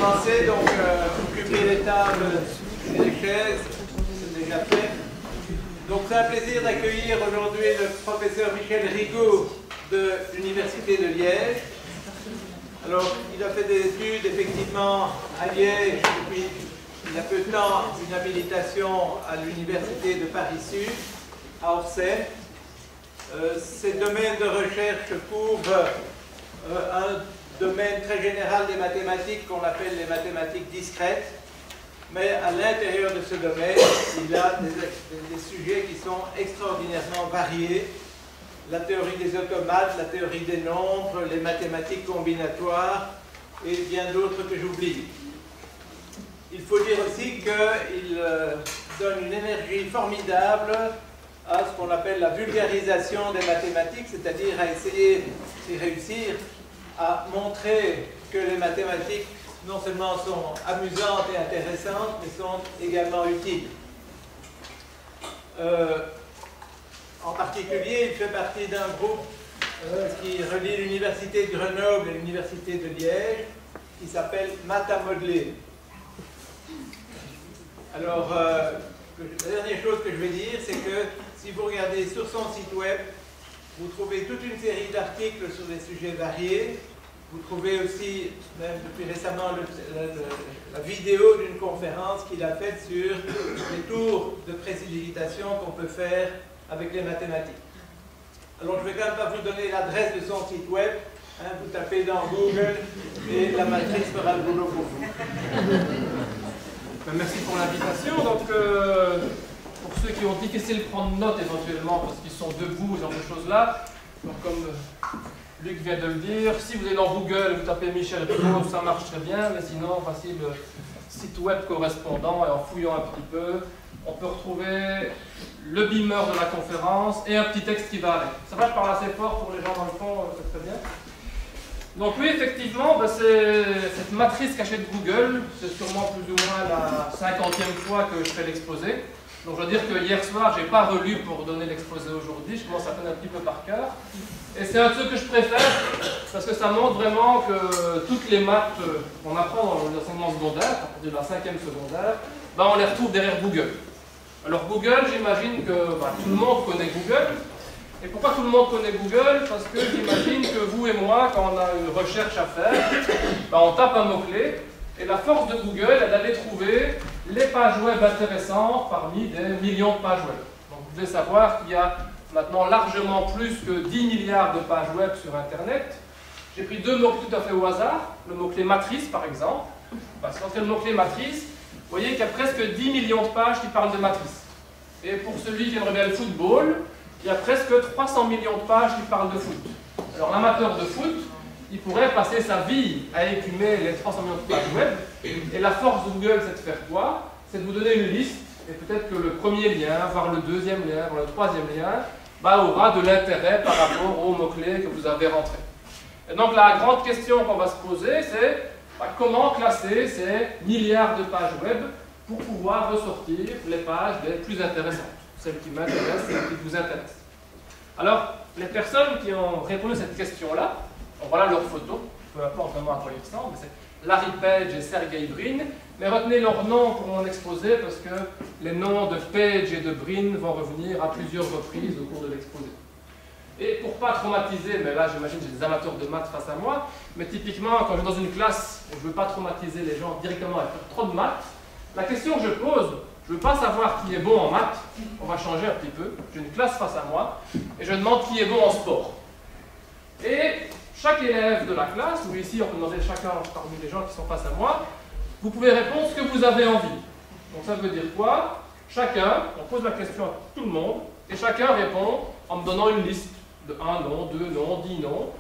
commencer, donc occuper les tables et les chaises, c'est déjà fait. Donc c'est un plaisir d'accueillir aujourd'hui le professeur Michel Rigaud de l'Université de Liège. Alors, il a fait des études effectivement à Liège depuis il y a peu de temps, une habilitation à l'Université de Paris-Sud, à Orsay. Ces domaines de recherche couvrent un domaine très général des mathématiques qu'on appelle les mathématiques discrètes, mais à l'intérieur de ce domaine, il a des sujets qui sont extraordinairement variés. La théorie des automates, la théorie des nombres, les mathématiques combinatoires et bien d'autres que j'oublie. Il faut dire aussi qu'il donne une énergie formidable à ce qu'on appelle la vulgarisation des mathématiques, c'est-à-dire à essayer d'y réussir à montrer que les mathématiques non seulement sont amusantes et intéressantes, mais sont également utiles. En particulier, il fait partie d'un groupe qui relie l'Université de Grenoble et l'Université de Liège, qui s'appelle Maths à modeler. Alors, la dernière chose que je vais dire, c'est que si vous regardez sur son site web, vous trouvez toute une série d'articles sur des sujets variés. Vous trouvez aussi, même depuis récemment, la vidéo d'une conférence qu'il a faite sur les tours de précipitation qu'on peut faire avec les mathématiques. Alors, je ne vais quand même pas vous donner l'adresse de son site web. Hein, vous tapez dans Google et la matrice fera le boulot pour vous. Merci pour l'invitation. Donc, pour ceux qui ont difficile de prendre note éventuellement parce qu'ils sont debout, ce genre de choses-là, donc comme Luc vient de le dire, si vous allez dans Google, vous tapez Michel Rigaud, ça marche très bien, mais sinon, voici le site web correspondant et en fouillant un petit peu, on peut retrouver le beamer de la conférence et un petit texte qui va avec. Ça va, je parle assez fort pour les gens dans le fond, c'est très bien. Donc oui, effectivement, c'est cette matrice cachée de Google, c'est sûrement plus ou moins la 50e fois que je fais l'exposé. Donc je dois dire que hier soir, je n'ai pas relu pour donner l'exposé aujourd'hui, je commence à connaître un petit peu par cœur. Et c'est un de ceux que je préfère, parce que ça montre vraiment que toutes les maths qu'on apprend dans l'enseignement secondaire, à partir de la 5e secondaire, ben on les retrouve derrière Google. Alors Google, j'imagine que tout le monde connaît Google. Et pourquoi tout le monde connaît Google? Parce que j'imagine que vous et moi, quand on a une recherche à faire, on tape un mot-clé, et la force de Google est d'aller trouver les pages web intéressantes parmi des millions de pages web. Donc vous devez savoir qu'il y a maintenant largement plus que 10 milliards de pages web sur Internet. J'ai pris deux mots-clés tout à fait au hasard, le mot-clé matrice par exemple. Parce qu'entre le mot-clé matrice, vous voyez qu'il y a presque 10 millions de pages qui parlent de matrice. Et pour celui qui aimerait bien le football, il y a presque 300 millions de pages qui parlent de foot. Alors l'amateur de foot, il pourrait passer sa vie à écumer les 300 millions de pages web. Et la force de Google, c'est de faire quoi? C'est de vous donner une liste, et peut-être que le premier lien, voire le deuxième lien, voire le troisième lien, aura de l'intérêt par rapport aux mots-clés que vous avez rentrés. Et donc la grande question qu'on va se poser, c'est comment classer ces milliards de pages web pour pouvoir ressortir les pages les plus intéressantes, celles qui m'intéressent, celles qui vous intéressent. Alors, les personnes qui ont répondu à cette question-là, voilà leurs photos, peu importe vraiment à quoi ils ressemblent, mais c'est Larry Page et Sergey Brin, mais retenez leurs noms pour mon exposé parce que les noms de Page et de Brin vont revenir à plusieurs reprises au cours de l'exposé. Et pour ne pas traumatiser, mais là j'imagine que j'ai des amateurs de maths face à moi, mais typiquement quand je vais dans une classe et je ne veux pas traumatiser les gens directement avec trop de maths, la question que je pose, je ne veux pas savoir qui est bon en maths, on va changer un petit peu, j'ai une classe face à moi, et je demande qui est bon en sport. Et chaque élève de la classe, ou ici on peut demander chacun parmi les gens qui sont face à moi, vous pouvez répondre ce que vous avez envie. Donc ça veut dire quoi? Chacun, on pose la question à tout le monde, et chacun répond en me donnant une liste de 1 nom, 2 noms, 10 noms,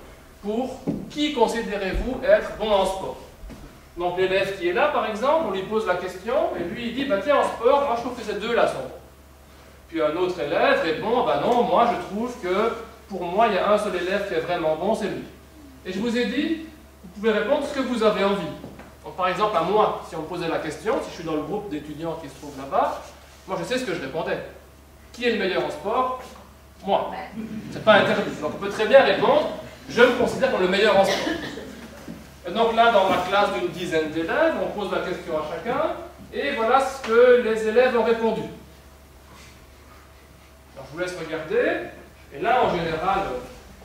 pour qui considérez-vous être bon en sport. Donc l'élève qui est là, par exemple, on lui pose la question, et lui il dit, tiens, en sport, moi je trouve que ces deux-là sont bons. Puis un autre élève répond, non, moi je trouve que pour moi il y a un seul élève qui est vraiment bon, c'est lui. Et je vous ai dit, vous pouvez répondre ce que vous avez envie. Donc par exemple à moi, si on me posait la question, si je suis dans le groupe d'étudiants qui se trouvent là-bas, moi je sais ce que je répondais. Qui est le meilleur en sport? Moi. C'est pas interdit. Donc on peut très bien répondre, je me considère comme le meilleur en sport. Et donc là, dans ma classe d'une dizaine d'élèves, on pose la question à chacun, et voilà ce que les élèves ont répondu. Alors, je vous laisse regarder, et là, en général,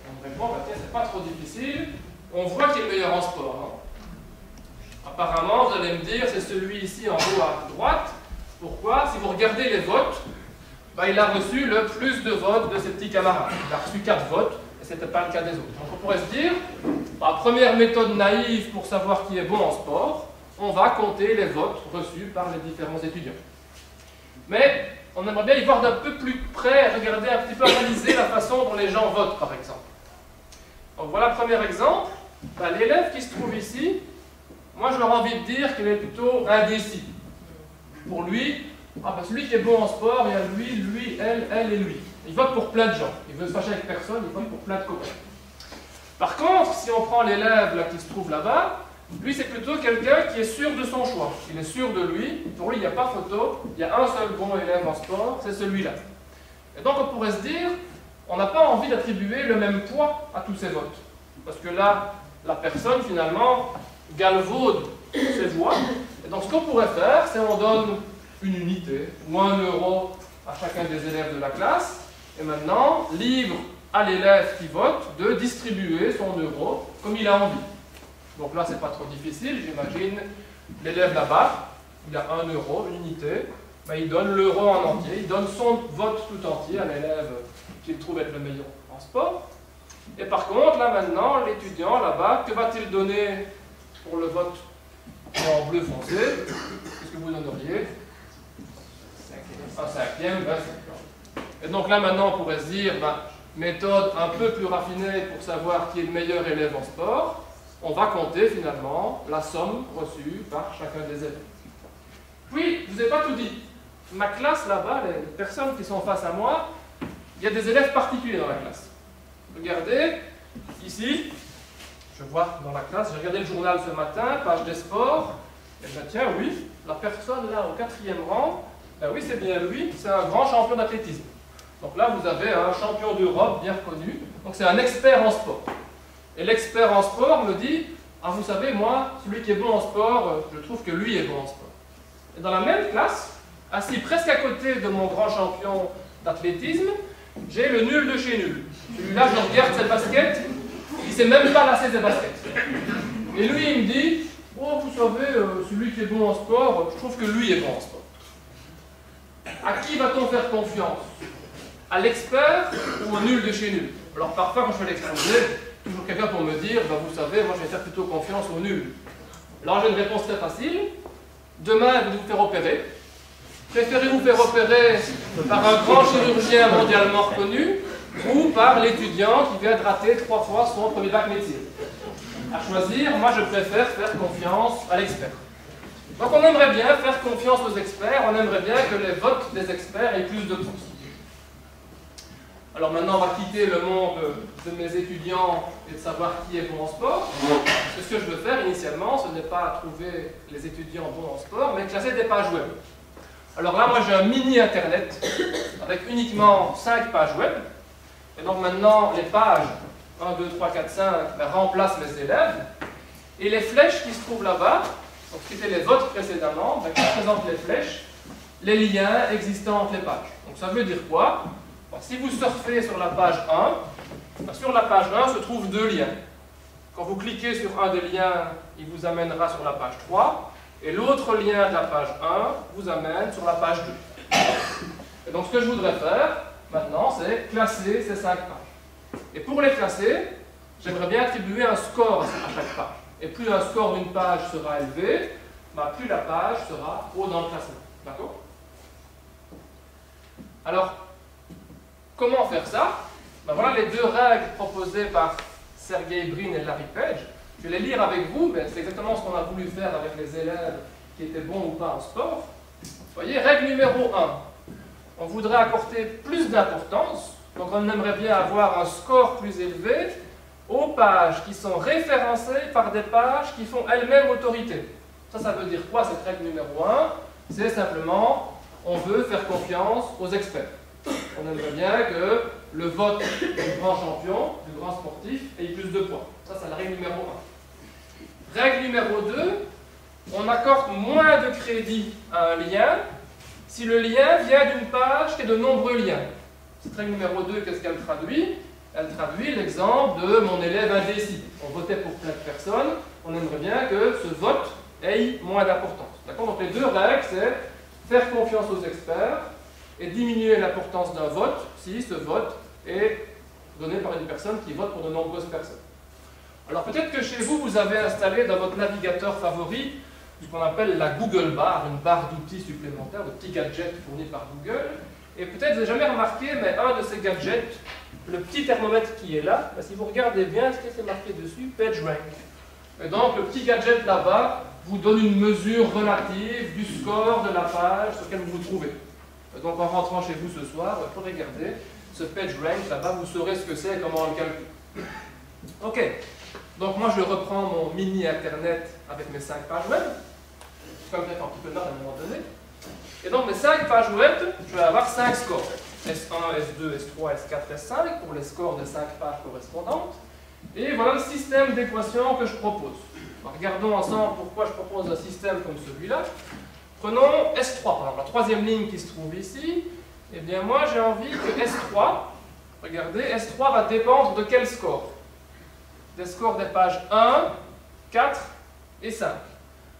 on me répond, bah, tiens, c'est pas trop difficile, on voit qui est le meilleur en sport. Hein. Apparemment, vous allez me dire, c'est celui ici en haut à droite. Pourquoi? Si vous regardez les votes, bah, il a reçu le plus de votes de ses petits camarades. Il a reçu 4 votes, et ce n'était pas le cas des autres. Donc on pourrait se dire, bah, première méthode naïve pour savoir qui est bon en sport, on va compter les votes reçus par les différents étudiants. Mais on aimerait bien y voir d'un peu plus près, regarder un petit peu, analyser la façon dont les gens votent, par exemple. Donc voilà le premier exemple. Bah, l'élève qui se trouve ici, moi j'aurais envie de dire qu'il est plutôt indécis. Pour lui, ah bah celui qui est bon en sport, il y a lui, elle et lui. Il vote pour plein de gens. Il veut se fâcher avec personne, il vote pour plein de copains. Par contre, si on prend l'élève là qui se trouve là-bas, lui c'est plutôt quelqu'un qui est sûr de son choix. Il est sûr de lui. Pour lui, il n'y a pas photo. Il y a un seul bon élève en sport, c'est celui-là. Et donc on pourrait se dire, on n'a pas envie d'attribuer le même poids à tous ces votes. Parce que là, la personne finalement galvaude ses voix. Et donc ce qu'on pourrait faire, c'est on donne une unité ou 1 euro à chacun des élèves de la classe. Et maintenant, libre à l'élève qui vote de distribuer son euro comme il a envie. Donc là, c'est pas trop difficile, j'imagine. L'élève là-bas, il a 1 euro, une unité. Ben, il donne l'euro en entier, il donne son vote tout entier à l'élève qu'il trouve être le meilleur en sport. Et par contre, là maintenant, l'étudiant là-bas, que va-t-il donner pour le vote en bleu foncé? Qu'est-ce que vous donneriez? Un cinquième, ben, et donc là maintenant, on pourrait se dire, ben, méthode un peu plus raffinée pour savoir qui est le meilleur élève en sport, on va compter finalement la somme reçue par chacun des élèves. Puis, je ne vous ai pas tout dit. Ma classe là-bas, les personnes qui sont face à moi, il y a des élèves particuliers dans la classe. Regardez, ici, je vois dans la classe, j'ai regardé le journal ce matin, page des sports, et je me dis, tiens, oui, la personne là au 4e rang, ben oui, c'est bien lui, c'est un grand champion d'athlétisme. Donc là, vous avez un champion d'Europe bien reconnu, donc c'est un expert en sport. Et l'expert en sport me dit, ah vous savez, moi, celui qui est bon en sport, je trouve que lui est bon en sport. Et dans la même classe, assis presque à côté de mon grand champion d'athlétisme, j'ai le nul de chez nul. Celui-là, je regarde ses baskets, il ne sait même pas lasser ses baskets. Et lui, il me dit, oh, vous savez, celui qui est bon en sport, je trouve que lui est bon en sport. À qui va-t-on faire confiance? À l'expert ou au nul de chez nul? Alors parfois, quand je fais l'exposé, toujours quelqu'un pour me dire, bah, vous savez, moi je vais faire plutôt confiance au nul. Alors j'ai une réponse très facile. Demain, vous vous faire opérer. Préférez-vous faire opérer par un grand chirurgien mondialement reconnu ou par l'étudiant qui vient de rater 3 fois son premier bac médecine? À choisir, moi je préfère faire confiance à l'expert. Donc on aimerait bien faire confiance aux experts, on aimerait bien que les votes des experts aient plus de poids. Alors maintenant on va quitter le monde de mes étudiants et de savoir qui est bon en sport. Ce que je veux faire initialement, ce n'est pas trouver les étudiants bons en sport, mais classer des pages web. Alors là, moi j'ai un mini internet avec uniquement 5 pages web. Et donc maintenant, les pages 1, 2, 3, 4, 5 remplacent mes élèves. Et les flèches qui se trouvent là-bas, donc qui étaient les votes précédemment, qui représentent les flèches, les liens existants entre les pages. Donc ça veut dire quoi? Donc, si vous surfez sur la page 1, sur la page 1 se trouvent 2 liens. Quand vous cliquez sur un des liens, il vous amènera sur la page 3. Et l'autre lien de la page 1 vous amène sur la page 2. Et donc ce que je voudrais faire maintenant, c'est classer ces 5 pages. Et pour les classer, j'aimerais bien attribuer un score à chaque page. Et plus un score d'une page sera élevé, plus la page sera haut dans le classement. D'accord? Alors, comment faire ça? Voilà les 2 règles proposées par Sergey Brin et Larry Page. Je vais les lire avec vous, mais c'est exactement ce qu'on a voulu faire avec les élèves qui étaient bons ou pas en sport. Vous voyez, règle numéro 1. On voudrait accorder plus d'importance, donc on aimerait bien avoir un score plus élevé aux pages qui sont référencées par des pages qui font elles-mêmes autorité. Ça veut dire quoi cette règle numéro 1? C'est simplement, on veut faire confiance aux experts. on aimerait bien que le vote du grand champion, du grand sportif, ait plus de points. Ça, c'est la règle numéro 1. Règle numéro 2, on accorde moins de crédit à un lien si le lien vient d'une page qui a de nombreux liens. Cette règle numéro 2, qu'est-ce qu'elle traduit? Elle traduit l'exemple de mon élève indécis. On votait pour plein de personnes, on aimerait bien que ce vote ait moins d'importance. D'accord? Donc les deux règles, c'est faire confiance aux experts et diminuer l'importance d'un vote si ce vote est donné par une personne qui vote pour de nombreuses personnes. Alors peut-être que chez vous, vous avez installé dans votre navigateur favori ce qu'on appelle la Google Bar, une barre d'outils supplémentaires, de petits gadgets fournis par Google. Et peut-être vous n'avez jamais remarqué, mais un de ces gadgets, le petit thermomètre qui est là, si vous regardez bien ce qui est marqué dessus, PageRank. Et donc le petit gadget là-bas vous donne une mesure relative du score de la page sur laquelle vous vous trouvez. Et donc en rentrant chez vous ce soir, il faut regarder ce PageRank là-bas, vous saurez ce que c'est et comment on le calcule. Ok, donc moi je reprends mon mini internet avec mes 5 pages web. Comme je vais faire un petit peu de notes à un moment donné. Et donc mes 5 pages web, je vais avoir 5 scores. S1, S2, S3, S4, S5 pour les scores de 5 pages correspondantes. Et voilà le système d'équations que je propose. Alors, regardons ensemble pourquoi je propose un système comme celui-là. Prenons S3, par exemple, la troisième ligne qui se trouve ici. Eh bien moi j'ai envie que S3, regardez, S3 va dépendre de quel score? Des scores des pages 1, 4 et 5.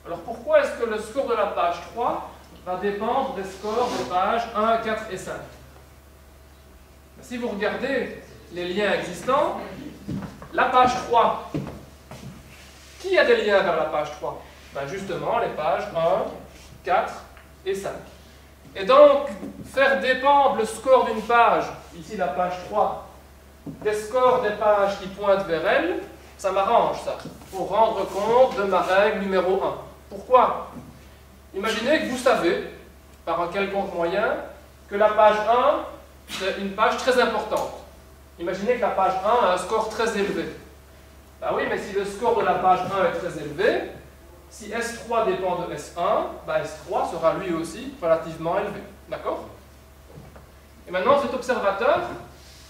Alors pourquoi est-ce que le score de la page 3 va dépendre des scores des pages 1, 4 et 5? Si vous regardez les liens existants, la page 3, qui a des liens vers la page 3? Ben justement les pages 1, 4 et 5. Et donc, faire dépendre le score d'une page, ici la page 3, des scores des pages qui pointent vers elle, ça m'arrange ça, pour rendre compte de ma règle numéro 1. Pourquoi? Imaginez que vous savez, par un quelconque moyen, que la page 1, c'est une page très importante. Imaginez que la page 1 a un score très élevé. Ben oui, mais si le score de la page 1 est très élevé, si S3 dépend de S1, ben S3 sera lui aussi relativement élevé. D'accord? Et maintenant, cet observateur,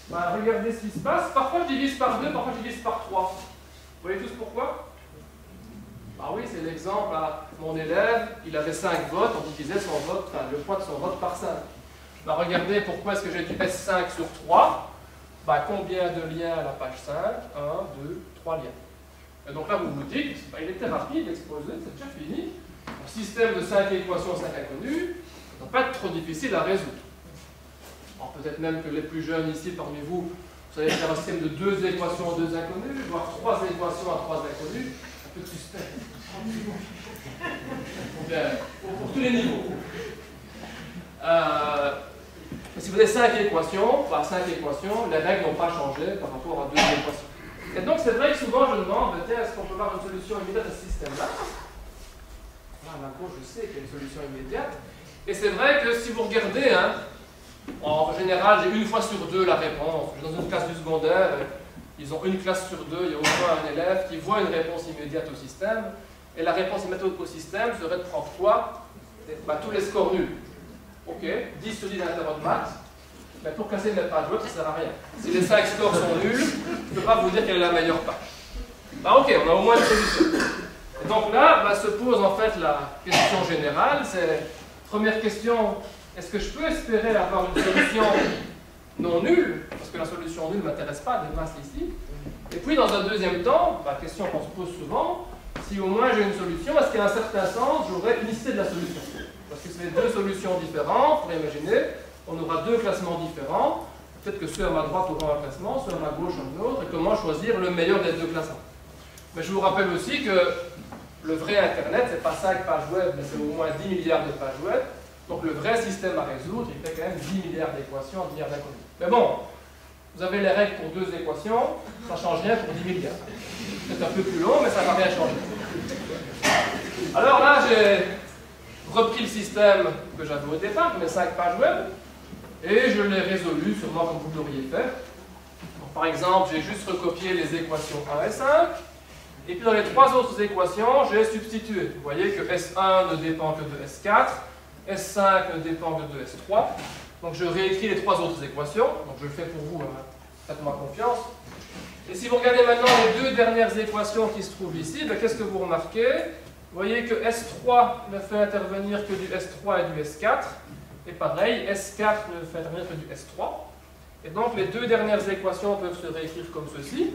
ben regardez ce qui se passe. Parfois je divise par 2, parfois je divise par 3. Vous voyez tous pourquoi? Ah oui, c'est l'exemple à mon élève, il avait 5 votes, on divisait son vote, enfin, le poids de son vote par 5. Ben, regardez pourquoi est-ce que j'ai du S5 sur 3. Ben, combien de liens à la page 5? 1, 2, 3 liens. Et donc là, vous vous dites, ben, il était rapide d'exposer, c'est déjà fini. Un système de 5 équations, 5 inconnues, ça ne va pas être trop difficile à résoudre. Peut-être même que les plus jeunes ici parmi vous, vous allez faire un système de 2 équations, 2 inconnues, voire 3 équations à 3 inconnues. Un peu de suspense. Pour tous les niveaux. Si vous avez 5 équations, les règles n'ont pas changé par rapport à 2 équations. Et donc c'est vrai que souvent je demande, est-ce qu'on peut avoir une solution immédiate à ce système-là? Là, à ma gauche, je sais qu'il y a une solution immédiate. Et c'est vrai que si vous regardez, hein, en général, j'ai une fois sur 2 la réponse. Dans une classe du secondaire, ils ont une classe sur 2, il y a au moins un élève qui voit une réponse immédiate au système. Et la réponse immédiate au système serait de prendre quoi? Tous les scores nuls. Ok, 10 sur 10 dans l'intervalle de maths. Mais pour casser une page web, ça ne sert à rien. Si les 5 scores sont nuls, je ne peux pas vous dire quelle est la meilleure page. Ok, on a au moins une solution. Et donc là, se pose en fait la question générale, c'est, première question, est-ce que je peux espérer avoir une solution non nulle? Parce que la solution nulle ne m'intéresse pas des masses ici. Et puis dans un deuxième temps, la question qu'on se pose souvent, si au moins j'ai une solution, est-ce qu'à un certain sens, j'aurai une liste de la solution? Parce que c'est 2 solutions différentes, pour imaginer, on aura 2 classements différents. Peut-être que ceux à ma droite auront un classement, ceux à ma gauche un autre, et comment choisir le meilleur des 2 classements. Mais je vous rappelle aussi que le vrai Internet, c'est pas 5 pages web, mais c'est au moins 10 milliards de pages web. Donc le vrai système à résoudre, il fait quand même 10 milliards d'équations, 10 milliards d'inconnus. Mais bon, vous avez les règles pour 2 équations, ça ne change rien pour 10 milliards. C'est un peu plus long, mais ça ne va rien changer. Alors là, j'ai repris le système que j'avais au départ, mes 5 pages web, et je l'ai résolu sûrement comme vous l'auriez fait. Donc, par exemple, j'ai juste recopié les équations 1 et 5, et puis dans les 3 autres équations, j'ai substitué. Vous voyez que S1 ne dépend que de S4, S5 ne dépend que de S3, Donc je réécris les trois autres équations. Donc je le fais pour vous, faites-moi confiance. Et si vous regardez maintenant les deux dernières équations qui se trouvent ici, ben, qu'est-ce que vous remarquez? Vous voyez que S3 ne fait intervenir que du S3 et du S4. Et pareil, S4 ne fait intervenir que du S3. Et donc les deux dernières équations peuvent se réécrire comme ceci.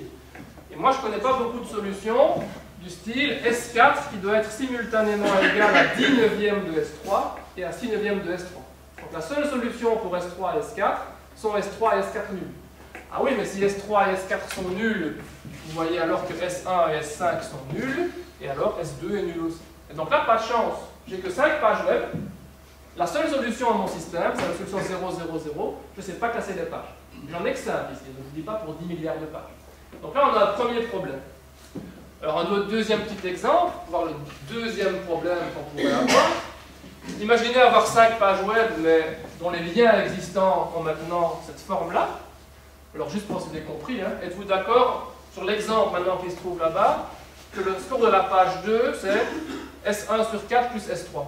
Et moi je ne connais pas beaucoup de solutions du style S4 qui doit être simultanément égal à 10 neuvièmes de S3 et à 6 neuvièmes de S3. Donc la seule solution pour S3 et S4 sont S3 et S4 nuls. Ah oui, mais si S3 et S4 sont nuls, vous voyez alors que S1 et S5 sont nuls, et alors S2 est nul aussi. Et donc là, pas de chance. J'ai que 5 pages web. La seule solution à mon système, c'est la solution 0, 0, 0. Je ne sais pas classer les pages. J'en ai que 5 ici, je ne vous dis pas pour 10 milliards de pages. Donc là, on a un premier problème. Alors un deuxième petit exemple, pour voir le deuxième problème qu'on pourrait avoir. Imaginez avoir 5 pages web, mais dont les liens existants ont maintenant cette forme-là. Alors juste pour que vous ayez compris, êtes-vous d'accord sur l'exemple maintenant qui se trouve là-bas, que le score de la page 2, c'est S1 sur 4 plus S3.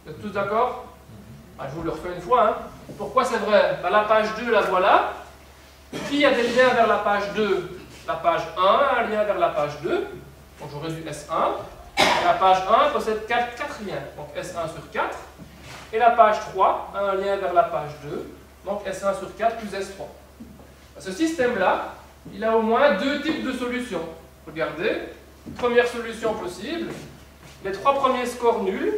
Vous êtes tous d'accord? Je vous le refais une fois. Pourquoi c'est vrai? La page 2, la voilà. Qui a des liens vers la page 2? La page 1 a un lien vers la page 2. Donc j'aurais du S1. Et la page 1 possède 4 liens. Donc S1 sur 4. Et la page 3 a un lien vers la page 2. Donc S1 sur 4 plus S3. Ce système-là, il a au moins deux types de solutions. Regardez, première solution possible, les trois premiers scores nuls,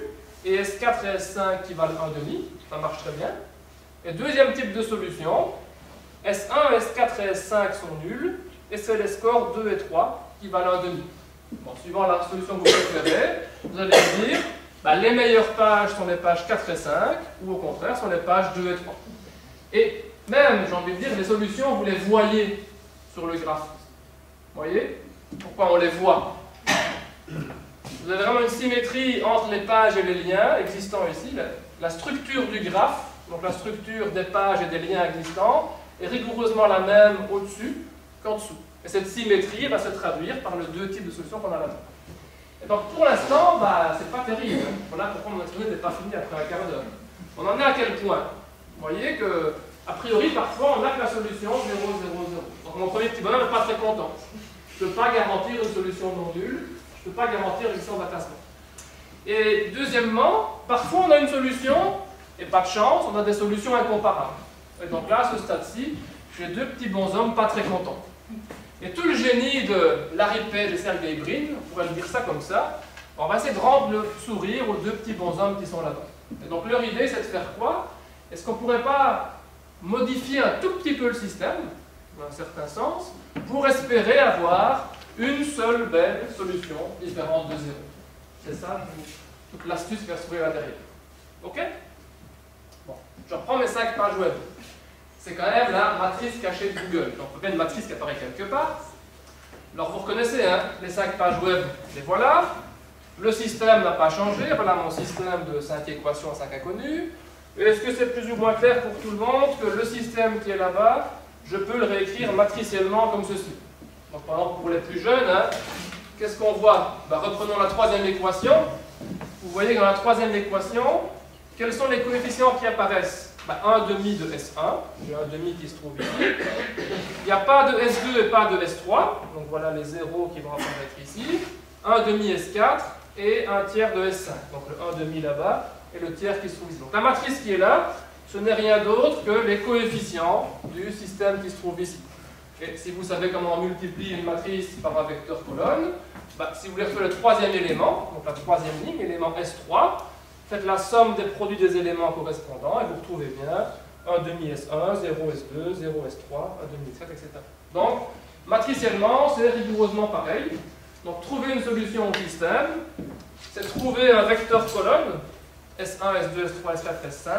et S4 et S5 qui valent 1,5, ça marche très bien. Et deuxième type de solution, S1, S4 et S5 sont nuls, et c'est les scores 2 et 3 qui valent 1,5. Bon, suivant la solution que vous préférez, vous allez me dire, les meilleures pages sont les pages 4 et 5, ou au contraire, sont les pages 2 et 3. Et même, j'ai envie de dire, les solutions, vous les voyez sur le graphe. Vous voyez? Pourquoi on les voit? Vous avez vraiment une symétrie entre les pages et les liens existants ici. La structure du graphe, donc la structure des pages et des liens existants, est rigoureusement la même au-dessus qu'en dessous. Et cette symétrie va se traduire par les deux types de solutions qu'on a là-dedans. Et donc pour l'instant, c'est pas terrible. Voilà pourquoi mon exposé n'est pas fini après un quart d'heure. On en est à quel point? Vous voyez que a priori, parfois, on n'a que la solution 0, 0, 0. Donc mon premier petit bonhomme n'est pas très content. Je ne peux pas garantir une solution non nulle, je ne peux pas garantir une sorte d'attassement. Et deuxièmement, parfois on a une solution, et pas de chance, on a des solutions incomparables. Et donc là, à ce stade-ci, j'ai deux petits bonshommes pas très contents. Et tout le génie de Larry Page et Sergey Brin, on pourrait le dire ça comme ça, on va essayer de rendre le sourire aux deux petits bonshommes qui sont là-bas. Et donc leur idée, c'est de faire quoi? Est-ce qu'on ne pourrait pas modifier un tout petit peu le système, dans un certain sens, pour espérer avoir une seule belle solution différente de 0. C'est ça toute l'astuce qui va se trouver là derrière. Ok? Bon, je reprends mes 5 pages web. C'est quand même la matrice cachée de Google. Donc, il y a une matrice qui apparaît quelque part. Alors, vous reconnaissez, les 5 pages web, les voilà. Le système n'a pas changé. Voilà mon système de 5 équations à 5 inconnues. Est-ce que c'est plus ou moins clair pour tout le monde que le système qui est là-bas, je peux le réécrire matriciellement comme ceci? Donc, par exemple, pour les plus jeunes, qu'est-ce qu'on voit? Reprenons la troisième équation. Vous voyez que dans la troisième équation, quels sont les coefficients qui apparaissent? 1,5 de S1, j'ai un demi qui se trouve ici. Il n'y a pas de S2 et pas de S3, donc voilà les zéros qui vont apparaître ici. 1,5 S4 et un tiers de S5, donc le 1,5 là-bas et le tiers qui se trouve ici. Donc la matrice qui est là, ce n'est rien d'autre que les coefficients du système qui se trouve ici. Et si vous savez comment on multiplie une matrice par un vecteur colonne, si vous voulez retrouver le troisième élément, donc la troisième ligne, élément S3, faites la somme des produits des éléments correspondants et vous retrouvez bien 1,5 S1, 0 S2, 0 S3, 1,5 S4, etc. Donc, matriciellement, c'est rigoureusement pareil. Donc, trouver une solution au système, c'est trouver un vecteur colonne, S1, S2, S3, S4, S5,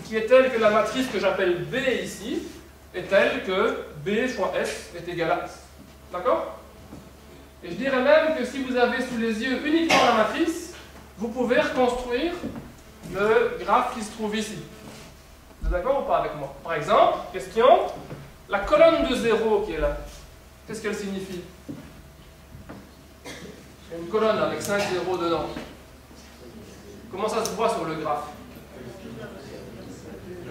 qui est tel que la matrice que j'appelle B ici, est telle que B fois S est égal à S. D'accord? Et je dirais même que si vous avez sous les yeux uniquement la matrice, vous pouvez reconstruire le graphe qui se trouve ici. Vous êtes d'accord ou pas avec moi? Par exemple, question, la colonne de 0 qui est là, qu'est-ce qu'elle signifie? C'est une colonne avec 5 zéros dedans. Comment ça se voit sur le graphe?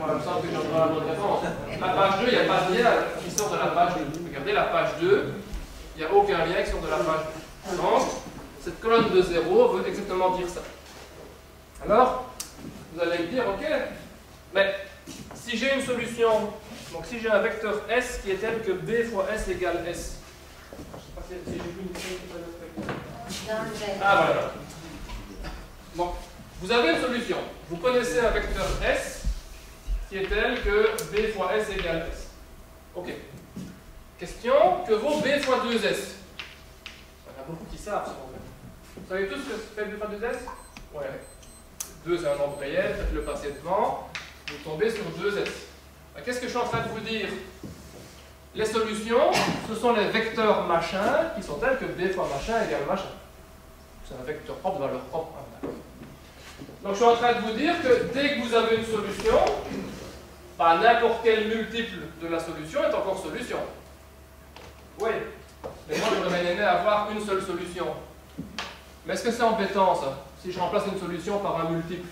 il me semble que j'en la bonne réponse. La page 2, il n'y a pas de lien qui sort de la page 2. Regardez la page 2, il n'y a aucun lien qui sort de la page 2. Donc, cette colonne de 0 veut exactement dire ça. Alors, vous allez me dire, ok, mais si j'ai une solution, donc si j'ai un vecteur S qui est tel que B fois S égale S, je ne sais pas si j'ai vu une chose. Ah voilà. Bon, vous avez une solution. Vous connaissez un vecteur S qui est tel que B fois S égale S. Ok. Question, que vaut B fois 2S? Il y en a beaucoup qui savent ça. Vous savez tous ce que fait B fois 2S? Ouais. 2 c'est un nombre réel, faites le passer devant, vous tombez sur 2S. Qu'est-ce que je suis en train de vous dire? Les solutions, ce sont les vecteurs machin qui sont tels que B fois machin égale machin. C'est un vecteur propre de valeur propre. Donc je suis en train de vous dire que dès que vous avez une solution, bah, n'importe quel multiple de la solution est encore solution. Oui, mais moi j'aurais bien aimé avoir une seule solution. Mais est-ce que c'est embêtant ça, si je remplace une solution par un multiple?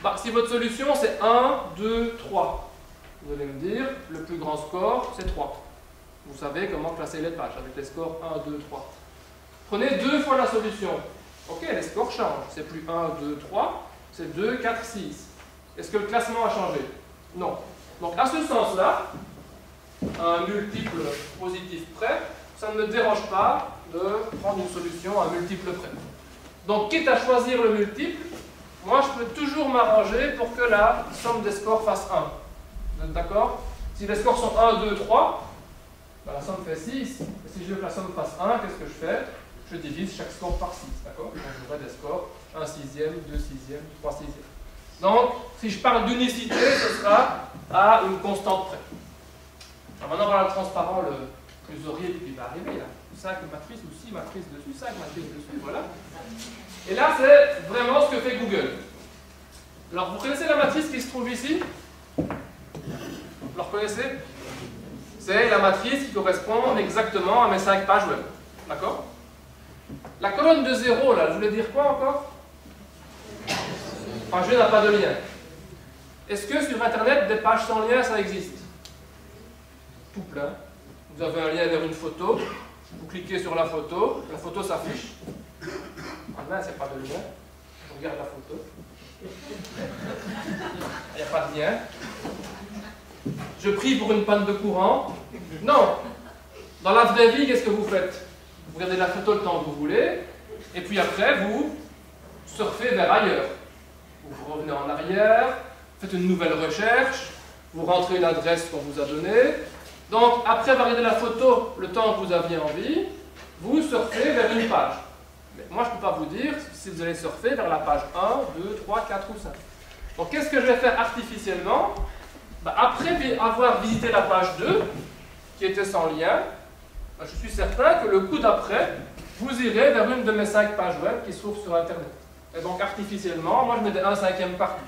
Bah, si votre solution c'est 1, 2, 3, vous allez me dire, le plus grand score c'est 3. Vous savez comment classer les pages avec les scores 1, 2, 3. Prenez 2 fois la solution. Ok, les scores changent. C'est plus 1, 2, 3, c'est 2, 4, 6. Est-ce que le classement a changé? Non. Donc à ce sens-là, un multiple positif près, ça ne me dérange pas de prendre une solution à un multiple près. Donc quitte à choisir le multiple, moi je peux toujours m'arranger pour que la somme des scores fasse 1. Vous êtes d'accord? Si les scores sont 1, 2, 3, ben, la somme fait 6. Et si je veux que la somme fasse 1, qu'est-ce que je fais? Je divise chaque score par 6. D'accord? Donc j'aurai des scores 1 sixième, 2 sixième, 3 sixième. Donc, si je parle d'unicité, ce sera à une constante près. Alors maintenant, voilà le transparent le plus horrible qui va arriver. Là. 5 matrices ou 6 matrices dessus, 5 matrices dessus, voilà. Et là, c'est vraiment ce que fait Google. Alors, vous connaissez la matrice qui se trouve ici? Vous la reconnaissez? C'est la matrice qui correspond exactement à mes 5 pages web. D'accord? La colonne de 0, là, je voulais dire quoi encore? Page n'a pas de lien. Est-ce que sur Internet, des pages sans lien, ça existe? Tout plein. Vous avez un lien vers une photo, vous cliquez sur la photo s'affiche. Ah ben, c'est pas de lien. Je regarde la photo. Il n'y a pas de lien. Je prie pour une panne de courant. Non. Dans la vraie vie, qu'est-ce que vous faites? Vous regardez la photo le temps que vous voulez, et puis après, vous surfez vers ailleurs. Vous revenez en arrière, faites une nouvelle recherche, vous rentrez une adresse qu'on vous a donnée. Donc, après avoir regardé la photo le temps que vous aviez envie, vous surfez vers une page. Mais moi, je ne peux pas vous dire si vous allez surfer vers la page 1, 2, 3, 4 ou 5. Donc, qu'est-ce que je vais faire artificiellement? Ben, après avoir visité la page 2, qui était sans lien, ben, je suis certain que le coup d'après, vous irez vers une de mes 5 pages web qui se trouvent sur Internet. Et donc, artificiellement, moi, je mets des 1/5 partout.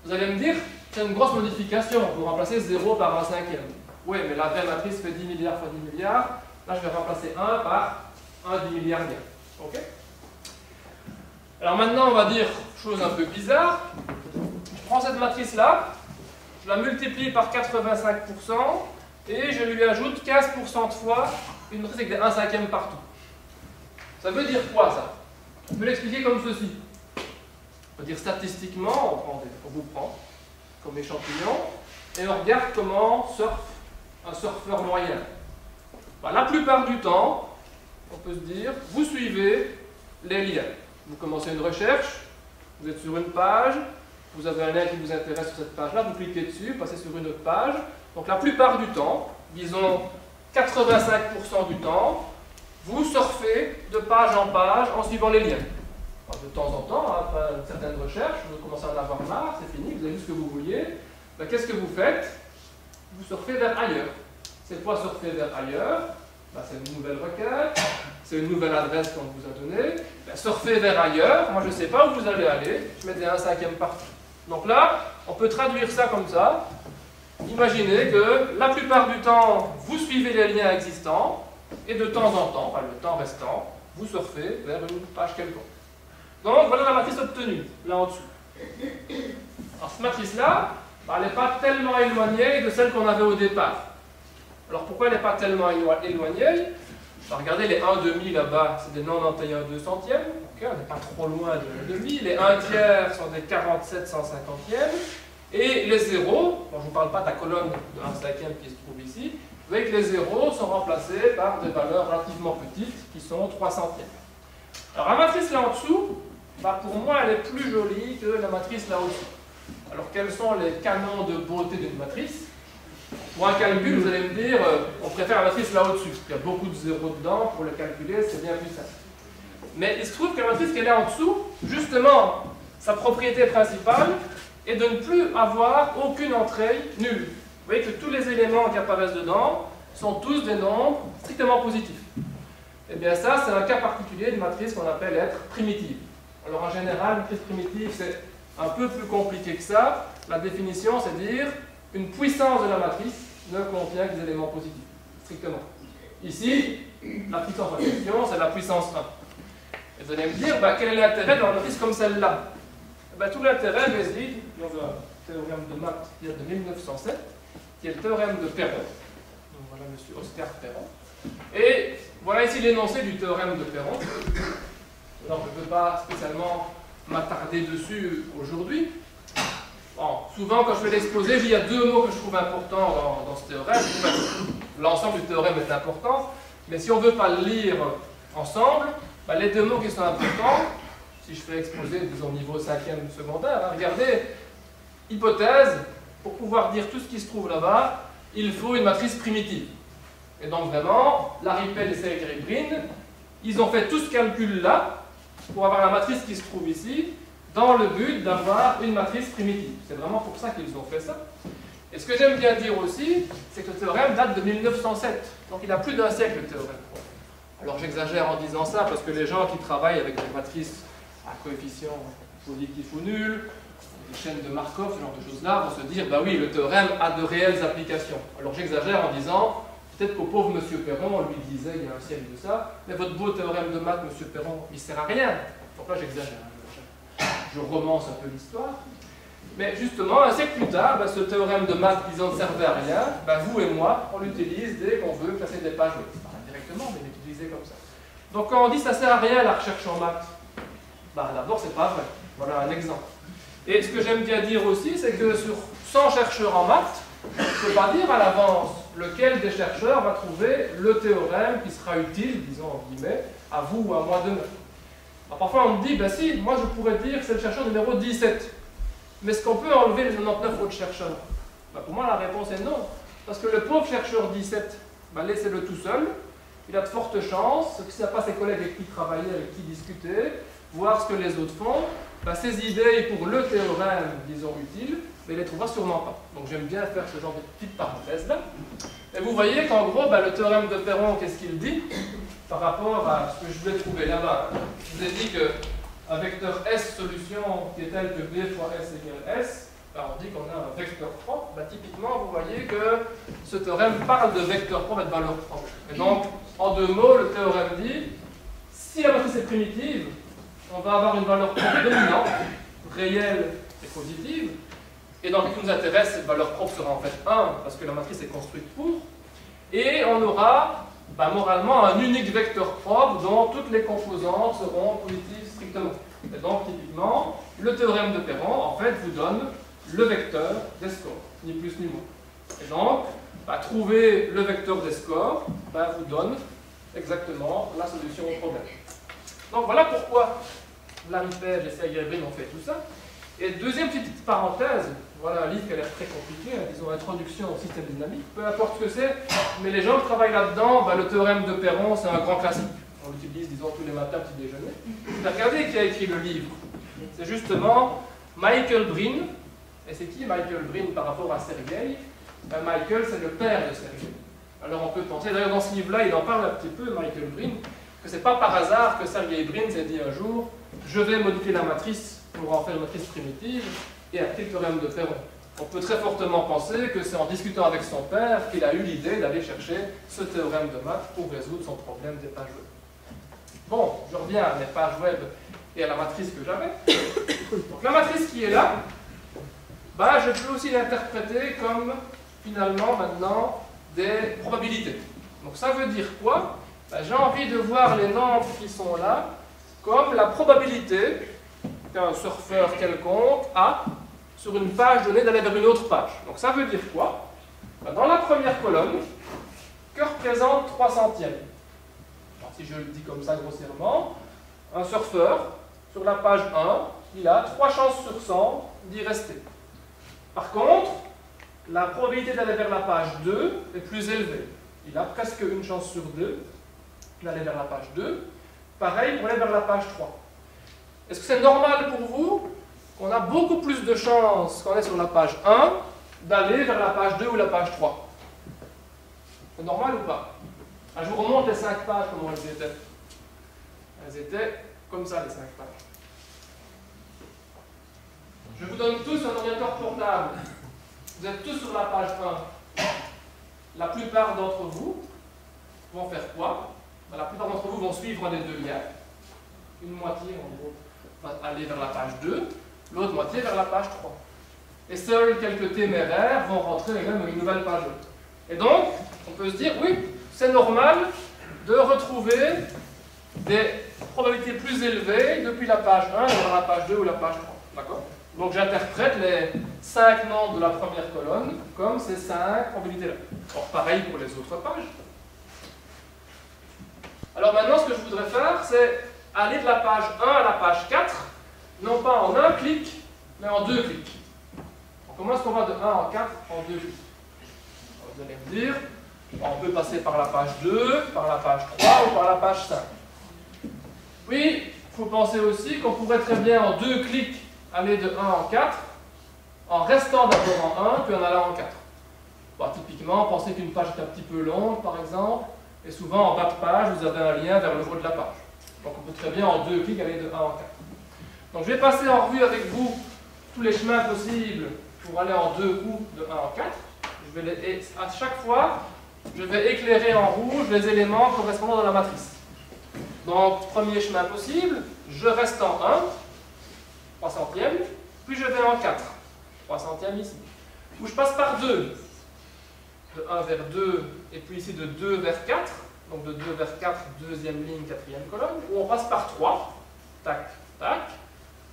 Vous allez me dire, c'est une grosse modification, vous remplacez 0 par 1/5. Oui, mais la vraie matrice fait 10 milliards fois 10 milliards. Là, je vais remplacer 1 par 1 10 milliards. Ok? Alors maintenant, on va dire chose un peu bizarre. Je prends cette matrice-là, je la multiplie par 85% et je lui ajoute 15% de fois une matrice avec des 1/5 partout. Ça veut dire quoi, ça? On peut l'expliquer comme ceci. On peut dire statistiquement, on vous prend comme échantillon et on regarde comment surfe un surfeur moyen. Ben, la plupart du temps, on peut se dire, vous suivez les liens. Vous commencez une recherche, vous êtes sur une page, vous avez un lien qui vous intéresse sur cette page-là, vous cliquez dessus, passez sur une autre page. Donc la plupart du temps, disons 85% du temps, vous surfez de page en page en suivant les liens. Alors, de temps en temps, après une certaine recherche, vous commencez à en avoir marre, c'est fini, vous avez vu ce que vous vouliez. Ben, qu'est-ce que vous faites? Vous surfez vers ailleurs. C'est quoi surfer vers ailleurs? Ben, c'est une nouvelle requête, c'est une nouvelle adresse qu'on vous a donnée. Ben, surfer vers ailleurs, moi je ne sais pas où vous allez aller, je mets des 1/5 partout. Donc là, on peut traduire ça comme ça. Imaginez que la plupart du temps, vous suivez les liens existants, et de temps en temps, enfin le temps restant, vous surfez vers une page quelconque. Donc voilà la matrice obtenue, là en dessous. Alors cette matrice-là, elle n'est pas tellement éloignée de celle qu'on avait au départ. Alors pourquoi elle n'est pas tellement éloignée? Regardez les 1 demi là-bas, c'est des 91 centièmes. Okay, on n'est pas trop loin de 1 demi. Les 1 tiers sont des 47 150e. Et les zéros, je ne vous parle pas de la colonne de 1 cinquième qui se trouve ici, vous voyez que les zéros sont remplacés par des valeurs relativement petites qui sont 3 centièmes. Alors la matrice là en dessous, pour moi elle est plus jolie que la matrice là au-dessus. Alors quels sont les canons de beauté d'une matrice? Pour un calcul, vous allez me dire, on préfère la matrice là au-dessus. Il y a beaucoup de zéros dedans, pour le calculer, c'est bien plus simple. Mais il se trouve que la matrice qui est là en dessous, justement, sa propriété principale est de ne plus avoir aucune entrée nulle. Vous voyez que tous les éléments qui apparaissent dedans sont tous des nombres strictement positifs. Et bien ça, c'est un cas particulier d'une matrice qu'on appelle être primitive. Alors en général, une matrice primitive, c'est un peu plus compliqué que ça. La définition, c'est dire une puissance de la matrice ne contient que des éléments positifs, strictement. Ici, la puissance en question, c'est la puissance 1. Et vous allez me dire, quel est l'intérêt dans une matrice comme celle-là? Tout l'intérêt réside dans un théorème de maths qui date de 1907, qui est le théorème de Perron. Donc voilà M. Oscar Perron. Et voilà ici l'énoncé du théorème de Perron. Alors je ne veux pas spécialement m'attarder dessus aujourd'hui. Bon, souvent, quand je fais l'exposé, il y a deux mots que je trouve importants dans ce théorème. L'ensemble du théorème est important, mais si on ne veut pas le lire ensemble, les deux mots qui sont importants, si je fais exposer, disons, niveau 5e secondaire, regardez, hypothèse, pour pouvoir dire tout ce qui se trouve là-bas, il faut une matrice primitive. Et donc vraiment, Larry Pell et Sergey Brin, ils ont fait tout ce calcul-là pour avoir la matrice qui se trouve ici, dans le but d'avoir une matrice primitive. C'est vraiment pour ça qu'ils ont fait ça. Et ce que j'aime bien dire aussi, c'est que le théorème date de 1907. Donc il a plus d'un siècle, le théorème. Alors j'exagère en disant ça, parce que les gens qui travaillent avec des matrices à coefficients positifs ou nuls, des chaînes de Markov, ce genre de choses-là, vont se dire, oui, le théorème a de réelles applications. Alors j'exagère en disant, peut-être qu'au pauvre M. Perron, on lui disait il y a un siècle de ça, mais votre beau théorème de maths, M. Perron, il ne sert à rien. Donc là j'exagère. Je romance un peu l'histoire. Mais justement, un siècle plus tard, ce théorème de maths qui ne servait à rien, vous et moi, on l'utilise dès qu'on veut classer des pages web. Pas directement, mais l'utiliser comme ça. Donc quand on dit ça ne sert à rien la recherche en maths, d'abord c'est pas vrai. Voilà un exemple. Et ce que j'aime bien dire aussi, c'est que sur 100 chercheurs en maths, je ne peux pas dire à l'avance lequel des chercheurs va trouver le théorème qui sera utile, disons en guillemets, à vous ou à moi demain. Alors parfois on me dit, si, moi je pourrais dire que c'est le chercheur numéro 17. Mais est-ce qu'on peut enlever les 99 autres chercheurs? Pour moi la réponse est non. Parce que le pauvre chercheur 17, laissez-le tout seul. Il a de fortes chances, que s'il n'y a pas ses collègues avec qui travailler, avec qui discuter, voir ce que les autres font, ses idées pour le théorème, disons, utile, mais il ne les trouvera sûrement pas. Donc j'aime bien faire ce genre de petite parenthèse-là. Et vous voyez qu'en gros, le théorème de Perron, qu'est-ce qu'il dit par rapport à ce que je voulais trouver là-bas? Je vous ai dit qu'un vecteur S solution qui est tel que B fois S égale S, on dit qu'on a un vecteur propre. Typiquement, vous voyez que ce théorème parle de vecteur propre et de valeur propre. Et donc, en deux mots, le théorème dit, si la matrice est primitive, on va avoir une valeur propre dominante, réelle et positive. Et donc, ce qui nous intéresse, cette valeur propre sera en fait 1, parce que la matrice est construite pour. Et on aura, moralement, un unique vecteur propre dont toutes les composantes seront positives strictement. Et donc, typiquement, le théorème de Perron, en fait, vous donne le vecteur des scores, ni plus ni moins. Et donc, trouver le vecteur des scores vous donne exactement la solution au problème. Donc voilà pourquoi Larry Page et Sergey Brin ont fait tout ça. Et deuxième petite parenthèse, voilà un livre qui a l'air très compliqué, disons Introduction au système dynamique, peu importe ce que c'est, mais les gens qui travaillent là-dedans, le théorème de Perron, c'est un grand classique. On l'utilise, disons, tous les matins, petit déjeuner. Regardez qui a écrit le livre. C'est justement Michael Brin. Et c'est qui Michael Brin par rapport à Sergey? Michael, c'est le père de Sergey. Alors on peut penser, d'ailleurs dans ce livre-là, il en parle un petit peu, Michael Brin, que c'est pas par hasard que Sergey Brin s'est dit un jour, je vais modifier la matrice pour en faire une matrice primitive et appliquer le théorème de Perron. On peut très fortement penser que c'est en discutant avec son père qu'il a eu l'idée d'aller chercher ce théorème de maths pour résoudre son problème des pages web. Bon, je reviens à mes pages web et à la matrice que j'avais. Donc la matrice qui est là, bah, je peux aussi l'interpréter comme, finalement, maintenant, des probabilités. Donc ça veut dire quoi? Bah, j'ai envie de voir les nombres qui sont là comme la probabilité qu'un surfeur quelconque a sur une page donnée d'aller vers une autre page. Donc ça veut dire quoi? Bah, dans la première colonne, que représente 3 centièmes? Alors, si je le dis comme ça grossièrement, un surfeur, sur la page 1, il a 3 chances sur 100 d'y rester. Par contre, la probabilité d'aller vers la page 2 est plus élevée. Il a presque une chance sur 2 d'aller vers la page 2. Pareil pour aller vers la page 3. Est-ce que c'est normal pour vous qu'on a beaucoup plus de chances quand on est sur la page 1 d'aller vers la page 2 ou la page 3? C'est normal ou pas? Je vous remonte les 5 pages, comment elles étaient. Elles étaient comme ça, les 5 pages. Je vous donne tous un ordinateur portable. Vous êtes tous sur la page 1. La plupart d'entre vous vont faire quoi? La plupart d'entre vous vont suivre un des deux liens. Une moitié, en gros, va aller vers la page 2, l'autre moitié vers la page 3. Et seuls quelques téméraires vont rentrer même dans une nouvelle page. Et donc, on peut se dire, oui, c'est normal de retrouver des probabilités plus élevées depuis la page 1 vers la page 2 ou la page 3. D'accord? Donc j'interprète les 5 nombres de la première colonne comme ces 5 probabilités-là. Or, pareil pour les autres pages. Alors maintenant, ce que je voudrais faire, c'est aller de la page 1 à la page 4, non pas en un clic, mais en 2 clics. Comment est-ce qu'on va de 1 en 4 en 2 clics? Vous allez me dire, on peut passer par la page 2, par la page 3 ou par la page 5. Oui, il faut penser aussi qu'on pourrait très bien en 2 clics aller de 1 en 4, en restant d'abord en 1, puis en allant en 4. Bon, typiquement, pensez qu'une page est un petit peu longue, par exemple, et souvent en bas de page, vous avez un lien vers le haut de la page. Donc on peut très bien en 2 clics aller de 1 en 4. Donc je vais passer en revue avec vous tous les chemins possibles pour aller en 2 coups de 1 en 4. Et à chaque fois, je vais éclairer en rouge les éléments correspondant dans la matrice. Donc, premier chemin possible, je reste en 1, 3 centièmes, puis je vais en 4, 3 centièmes ici. Ou je passe par 2, de 1 vers 2, et puis ici de 2 vers 4, donc de 2 vers 4, deuxième ligne, quatrième colonne, ou on passe par 3, tac, tac,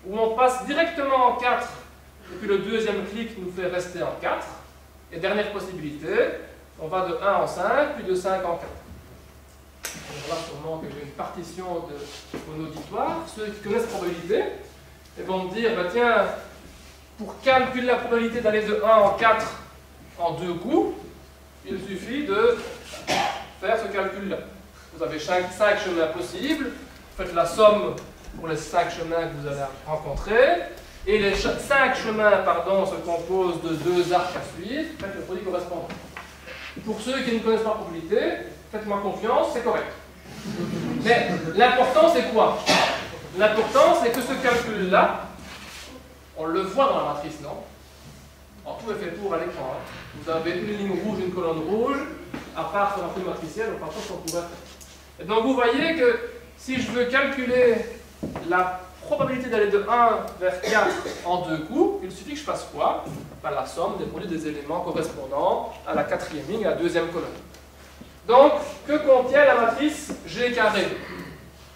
ou on passe directement en 4, et puis le deuxième clic nous fait rester en 4, et dernière possibilité, on va de 1 en 5, puis de 5 en 4. On voit sûrement que j'ai une partition de mon auditoire. Ceux qui connaissent la probabilité ils vont me dire, bah tiens, pour calculer la probabilité d'aller de 1 en 4 en 2 coups, il suffit de faire ce calcul-là. Vous avez 5 chemins possibles, faites la somme pour les 5 chemins que vous allez rencontrer, et les 5 chemins se composent de 2 arcs à suivre, faites le produit correspondant. Pour ceux qui ne connaissent pas la probabilité, faites-moi confiance, c'est correct. Mais l'important c'est quoi? L'important c'est que ce calcul-là, on le voit dans la matrice, non? Alors, tout est fait pour à l'écran. Hein. Vous avez une ligne rouge, une colonne rouge, à part sur la feuille matricielle, on ne pas ce qu'on pourrait faire. Et donc vous voyez que si je veux calculer la probabilité d'aller de 1 vers 4 en 2 coups, il suffit que je fasse quoi? Ben, la somme des produits des éléments correspondant à la quatrième ligne et à la deuxième colonne. Donc, que contient la matrice G carré?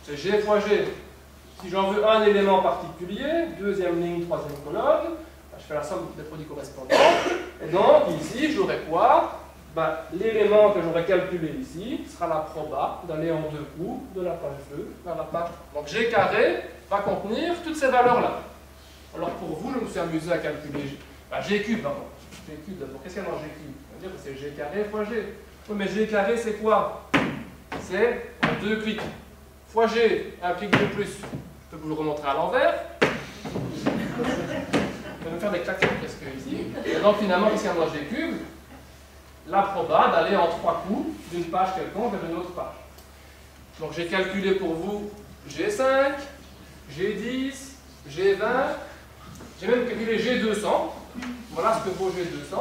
C'est G fois G. Si j'en veux un élément particulier, deuxième ligne, troisième colonne, ben, je fais la somme des produits correspondants. Et donc, ici, j'aurai quoi? Ben, l'élément que j'aurais calculé ici sera la proba d'aller en 2 coups de la page 2 vers la page 3. Donc, G carré va contenir toutes ces valeurs-là. Alors, pour vous, je me suis amusé à calculer G cube, pardon. G cube d'abord. Qu'est-ce qu'il y a dans G cube? On va dire que c'est G carré fois G. Oui, mais G carré, c'est quoi? C'est 2 clics. Fois G, un clic de plus. Je peux vous le remontrer à l'envers. Je vais me faire des claquettes presque ici. Et donc, finalement, qu'est-ce qu'il y a dans G cube? La proba d'aller en 3 coups d'une page quelconque vers une autre page. Donc, j'ai calculé pour vous G5, G10, G20. J'ai même calculé G200. Voilà ce que vaut G200.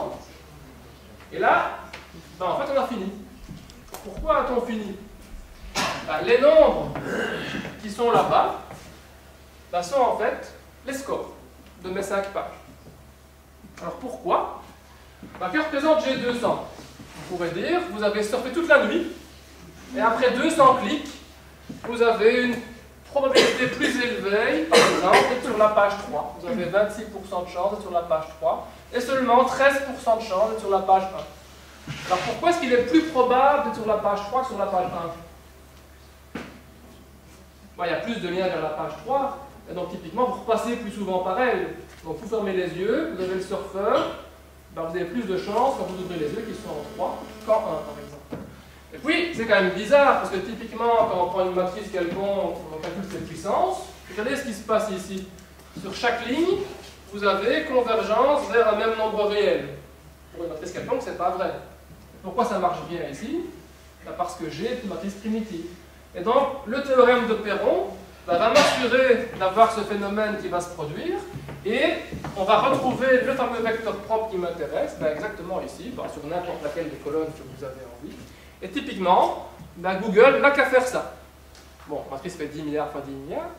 Et là, ben en fait, on a fini. Pourquoi a-t-on fini? Ben, les nombres qui sont là-bas ben, sont en fait les scores de mes 5 pages. Alors pourquoi? Que représente G200? On pourrait dire, vous avez surfé toute la nuit, et après 200 clics, vous avez une probabilité plus élevée, par exemple, d'être sur la page 3. Vous avez 26% de chance d'être sur la page 3, et seulement 13% de chance d'être sur la page 1. Alors pourquoi est-ce qu'il est plus probable d'être sur la page 3 que sur la page 1? Il y a plus de liens vers la page 3, et donc typiquement vous repassez plus souvent par elle. Donc vous fermez les yeux, vous avez le surfeur, vous avez plus de chances quand vous ouvrez les yeux qu'ils sont en 3 qu'en 1 par exemple. Et puis c'est quand même bizarre, parce que typiquement quand on prend une matrice quelconque, on calcule ses puissances, regardez ce qui se passe ici. Sur chaque ligne, vous avez convergence vers un même nombre réel. Pour une matrice quelconque, c'est pas vrai. Pourquoi ça marche bien ici? Parce que G est une matrice primitive. Et donc, le théorème de Perron va m'assurer d'avoir ce phénomène qui va se produire, et on va retrouver le fameux vecteur propre qui m'intéresse, exactement ici, sur n'importe laquelle des colonnes que vous avez envie. Et typiquement, Google n'a qu'à faire ça. Bon, la matrice fait 10 milliards fois 10 milliards,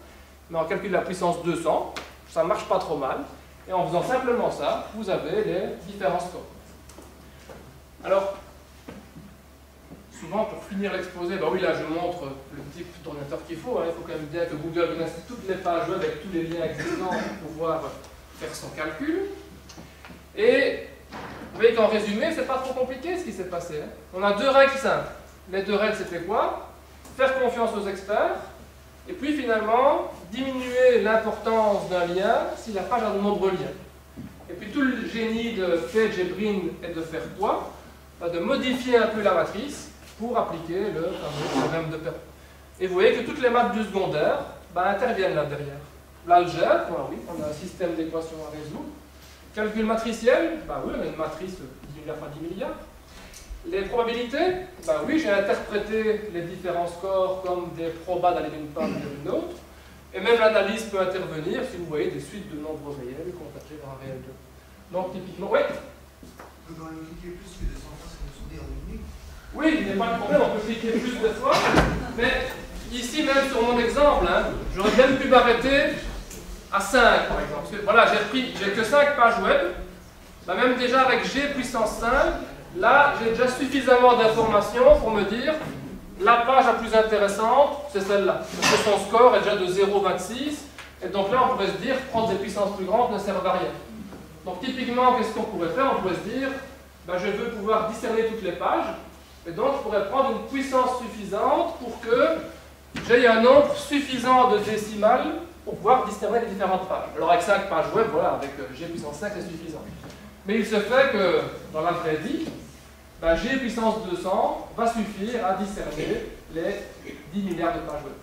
mais on calcule la puissance 200, ça ne marche pas trop mal, et en faisant simplement ça, vous avez les différents scores. Alors, souvent, pour finir l'exposé, oui, là, je montre le type d'ordinateur qu'il faut. Il faut quand même bien que Google connaisse toutes les pages web avec tous les liens existants pour pouvoir faire son calcul. Et vous voyez qu'en résumé, c'est pas trop compliqué ce qui s'est passé. On a deux règles simples. Les deux règles, c'était quoi? Faire confiance aux experts, et puis finalement, diminuer l'importance d'un lien si la page a de nombreux liens. Et puis tout le génie de Page et Brin est de faire quoi? De modifier un peu la matrice pour appliquer le fameux théorème de Perron. Et vous voyez que toutes les maths du secondaire interviennent là derrière. L'algèbre, oui, on a un système d'équations à résoudre. Calcul matriciel, oui, on a une matrice 10 milliards fois 10 milliards. Les probabilités, oui, j'ai interprété les différents scores comme des probas d'aller d'une part vers une autre. Et même l'analyse peut intervenir si vous voyez des suites de nombres réels converger vers un réel 2. Donc typiquement, oui. On peut quand même cliquer plus que 200 fois ce que nous sont dit en une minute. Oui, il n'y a pas de problème, on peut cliquer plus de fois. Mais ici, même sur mon exemple, j'aurais bien pu m'arrêter à 5 par exemple. Parce que voilà, j'ai que 5 pages web. Même déjà avec G puissance 5, là, j'ai déjà suffisamment d'informations pour me dire la page la plus intéressante, c'est celle-là. Parce que son score est déjà de 0,26. Et donc là, on pourrait se dire prendre des puissances plus grandes ne sert à rien. Donc typiquement, qu'est-ce qu'on pourrait faire? On pourrait se dire, je veux pouvoir discerner toutes les pages. Et donc, je pourrais prendre une puissance suffisante pour que j'ai un nombre suffisant de décimales pour pouvoir discerner les différentes pages. Alors, avec 5 pages web, voilà, avec G puissance 5, c'est suffisant. Mais il se fait que, dans la vraie vie, G puissance 200 va suffire à discerner les 10 milliards de pages web.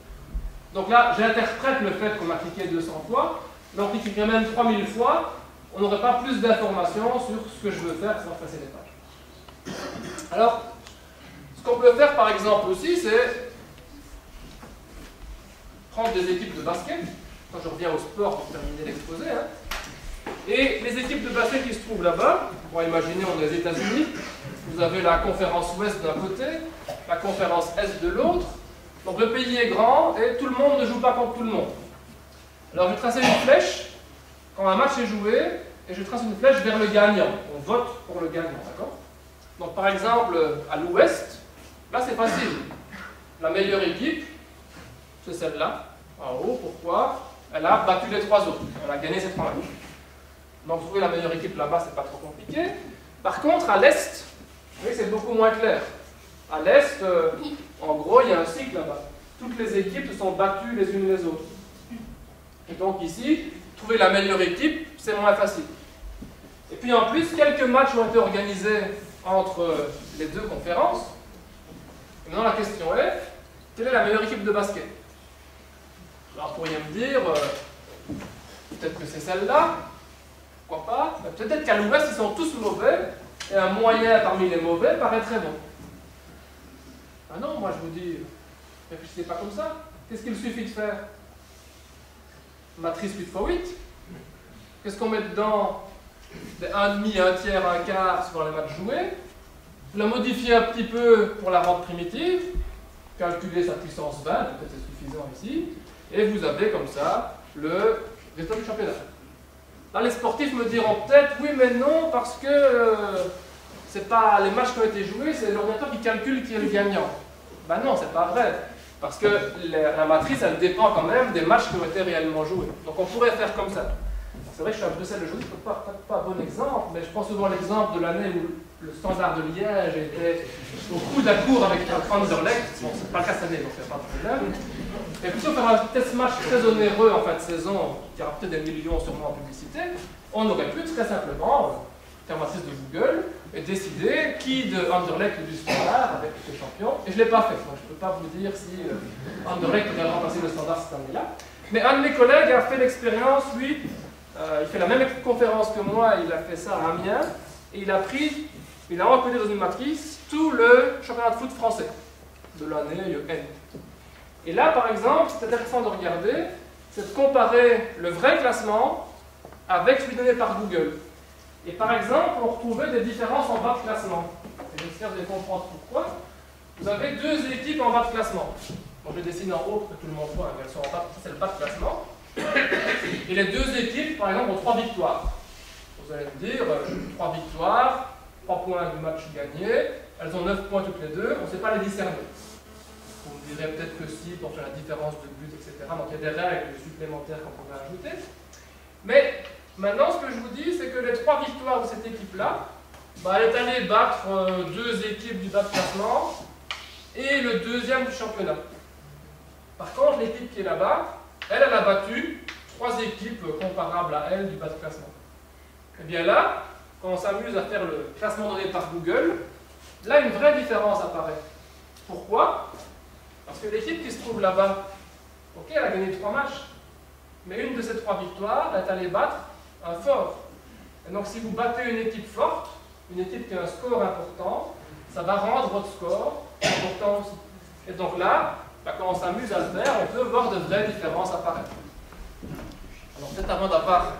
Donc là, j'interprète le fait qu'on a cliqué 200 fois, mais on cliquerait même 3000 fois, on n'aurait pas plus d'informations sur ce que je veux faire sans passer les pages. Alors, ce qu'on peut faire par exemple aussi, c'est prendre des équipes de basket. Quand je reviens au sport pour terminer l'exposé. Et les équipes de basket qui se trouvent là-bas, on va imaginer on est aux États-Unis, vous avez la conférence Ouest d'un côté, la conférence Est de l'autre. Donc le pays est grand et tout le monde ne joue pas contre tout le monde. Alors je vais tracer une flèche quand un match est joué et je trace une flèche vers le gagnant. On vote pour le gagnant, d'accord? Donc par exemple, à l'Ouest, là c'est facile. La meilleure équipe, c'est celle-là, en haut. Pourquoi? Elle a battu les 3 autres. Elle a gagné ces 3 matchs. Donc trouver la meilleure équipe là-bas, c'est pas trop compliqué. Par contre, à l'Est, oui, c'est beaucoup moins clair. À l'Est, en gros, il y a un cycle là-bas. Toutes les équipes se sont battues les unes les autres. Et donc ici, trouver la meilleure équipe, c'est moins facile. Et puis en plus, quelques matchs ont été organisés entre les deux conférences. Et maintenant la question est, quelle est la meilleure équipe de basket? Alors vous pourriez me dire, peut-être que c'est celle-là, pourquoi pas? Peut-être qu'à l'Ouest ils sont tous mauvais, et un moyen parmi les mauvais paraît très bon. Ah non, moi je vous dis, réfléchissez pas comme ça. Qu'est-ce qu'il suffit de faire? Matrice 8 x 8. Qu'est-ce qu'on met dedans? Des 1,5, 1 tiers, 1 quart sur les matchs joués. La modifier un petit peu pour la rendre primitive. Calculer sa puissance 20, peut-être c'est suffisant ici. Et vous avez comme ça le résultat du championnat. Là, les sportifs me diront peut-être oui, mais non, parce que c'est pas les matchs qui ont été joués, c'est l'ordinateur qui calcule qui est le gagnant. Ben non, c'est pas vrai. Parce que la matrice, elle dépend quand même des matchs qui ont été réellement joués. Donc on pourrait faire comme ça. C'est vrai que je suis à Bruxelles aujourd'hui, c'est pas un bon exemple, mais je prends souvent l'exemple de l'année où le Standard de Liège était au coude à court avec Anderlecht. Bon, c'est pas le cas cette année, donc il n'y a pas de problème. Et plutôt faire un test match très onéreux en fin de saison, qui aura peut-être des millions sûrement en publicité, on aurait pu très simplement faire ma matrice de Google et décider qui de Anderlecht ou du Standard avec les champions. Et je ne l'ai pas fait, donc je ne peux pas vous dire si Anderlecht aurait remplacé le Standard cette année-là. Mais un de mes collègues a fait l'expérience, lui. Il fait la même conférence que moi, il a fait ça à Amiens, et il a encodé dans une matrice tout le championnat de foot français de l'année N. Et là, par exemple, c'est intéressant de regarder, c'est de comparer le vrai classement avec celui donné par Google. Et par exemple, on retrouvait des différences en bas de classement. Et j'espère que vous allez comprendre pourquoi. Vous avez deux équipes en bas de classement. Bon, je les dessine en haut pour que tout le monde voit, elles sont en bas, c'est le bas de classement. Et les deux équipes, par exemple, ont 3 victoires. Vous allez me dire, 3 victoires, 3 points du match gagné, elles ont 9 points toutes les deux, on ne sait pas les discerner. Vous me direz peut-être que si, pour faire la différence de but, etc. Donc il y a des règles supplémentaires qu'on pourrait ajouter. Mais maintenant, ce que je vous dis, c'est que les 3 victoires de cette équipe-là, elle est allée battre 2 équipes du bas de classement et le deuxième du championnat. Par contre, l'équipe qui est là-bas, elle a battu 3 équipes comparables à elle du bas de classement. Et bien là, quand on s'amuse à faire le classement donné par Google, là une vraie différence apparaît. Pourquoi? Parce que l'équipe qui se trouve là-bas, ok, elle a gagné 3 matchs, mais une de ces 3 victoires est allée battre un fort. Et donc si vous battez une équipe forte, une équipe qui a un score important, ça va rendre votre score important aussi. Et donc là, quand on s'amuse à le faire, on peut voir de vraies différences apparaître. Alors peut-être avant d'avoir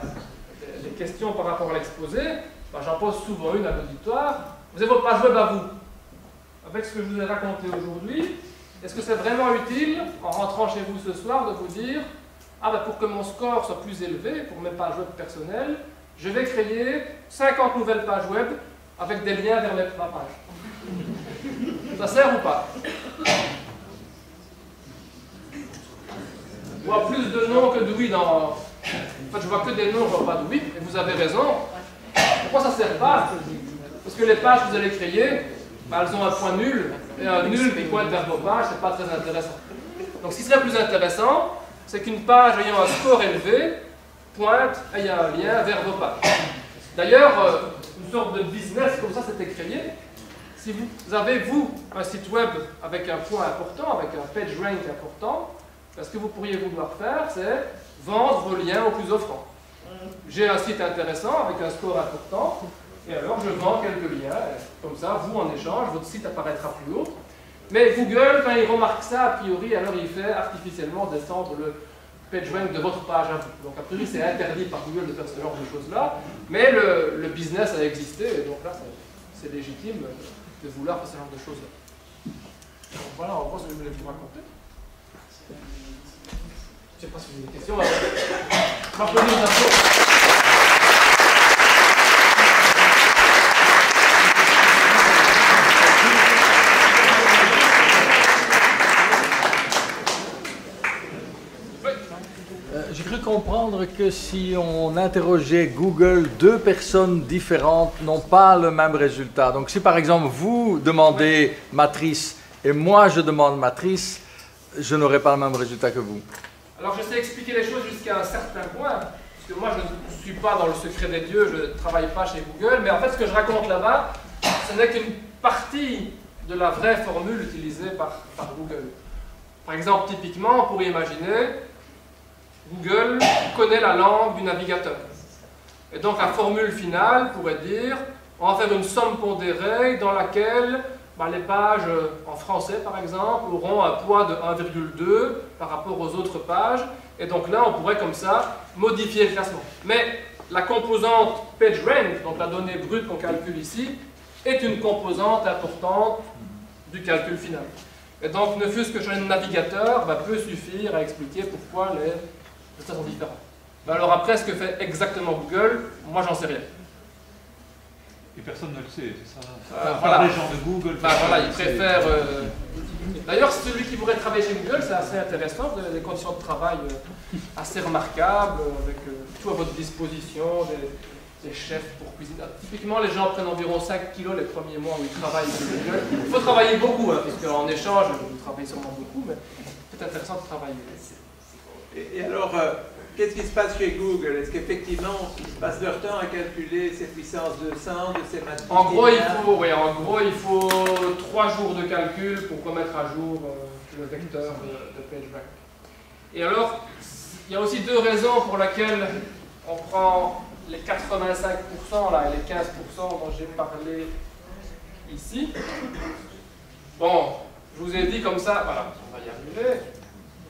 des questions par rapport à l'exposé, j'en pose souvent une à l'auditoire. Vous avez votre page web à vous. Avec ce que je vous ai raconté aujourd'hui, est-ce que c'est vraiment utile, en rentrant chez vous ce soir, de vous dire pour que mon score soit plus élevé, pour mes pages web personnelles, je vais créer 50 nouvelles pages web avec des liens vers ma page. Ça sert ou pas? Je vois plus de noms que de oui dans... En fait, je vois que des noms, je ne vois pas de oui, et vous avez raison. Pourquoi ça ne sert pas? Parce que les pages que vous allez créer, elles ont un point nul, et un nul qui pointe vers vos pages, ce n'est pas très intéressant. Donc ce qui serait plus intéressant, c'est qu'une page ayant un score élevé pointe et il y a un lien vers vos pages. D'ailleurs, une sorte de business comme ça s'était créé. Si vous avez, vous, un site web avec un point important, avec un page rank important, ce que vous pourriez vouloir faire, c'est vendre vos liens aux plus offrants. J'ai un site intéressant avec un score important, et alors je vends quelques liens, comme ça, vous en échange, votre site apparaîtra plus haut. Mais Google, quand il remarque ça, a priori, alors il fait artificiellement descendre le page rank de votre page à vous. Donc a priori, c'est interdit par Google de faire ce genre de choses-là, mais le business a existé, et donc là, c'est légitime de vouloir faire ce genre de choses-là. Donc voilà, en gros, ce que je voulais vous raconter. Je ne sais pas si vous avez des questions. J'ai cru comprendre que si on interrogeait Google, 2 personnes différentes n'ont pas le même résultat. Donc si par exemple vous demandez matrice et moi je demande matrice, je n'aurai pas le même résultat que vous. Alors je sais expliquer les choses jusqu'à un certain point, parce que moi je ne suis pas dans le secret des dieux, je ne travaille pas chez Google, mais en fait ce que je raconte là-bas, ce n'est qu'une partie de la vraie formule utilisée par Google. Par exemple, typiquement, on pourrait imaginer, Google connaît la langue du navigateur. Et donc la formule finale pourrait dire, on va faire une somme pondérée dans laquelle les pages en français, par exemple, auront un poids de 1,2 par rapport aux autres pages. Et donc là, on pourrait comme ça modifier le classement. Mais la composante PageRank, donc la donnée brute qu'on calcule ici, est une composante importante du calcul final. Et donc, ne fût-ce que changer de navigateur peut suffire à expliquer pourquoi les résultats sont différents. Mais alors après, ce que fait exactement Google, moi j'en sais rien. Et personne ne le sait, c'est ça. Voilà. Les gens de Google. Voilà, ils préfèrent. D'ailleurs, celui qui voudrait travailler chez Google, c'est assez intéressant. Vous avez des conditions de travail assez remarquables, avec tout à votre disposition, des chefs pour cuisiner. Typiquement, les gens prennent environ 5 kilos les premiers mois où ils travaillent chez Google. Il faut travailler beaucoup, hein, puisque en échange, vous travaillez sûrement beaucoup, mais c'est intéressant de travailler. Et alors, qu'est-ce qui se passe chez Google? Est-ce qu'effectivement, ils passent leur temps à calculer ces puissances de 100, de ces matrices? En gros, il faut 3 jours de calcul pour remettre à jour le vecteur de PageRank. Et alors, il y a aussi deux raisons pour lesquelles on prend les 85% là, et les 15% dont j'ai parlé ici. Bon, je vous ai dit comme ça, voilà, on va y arriver.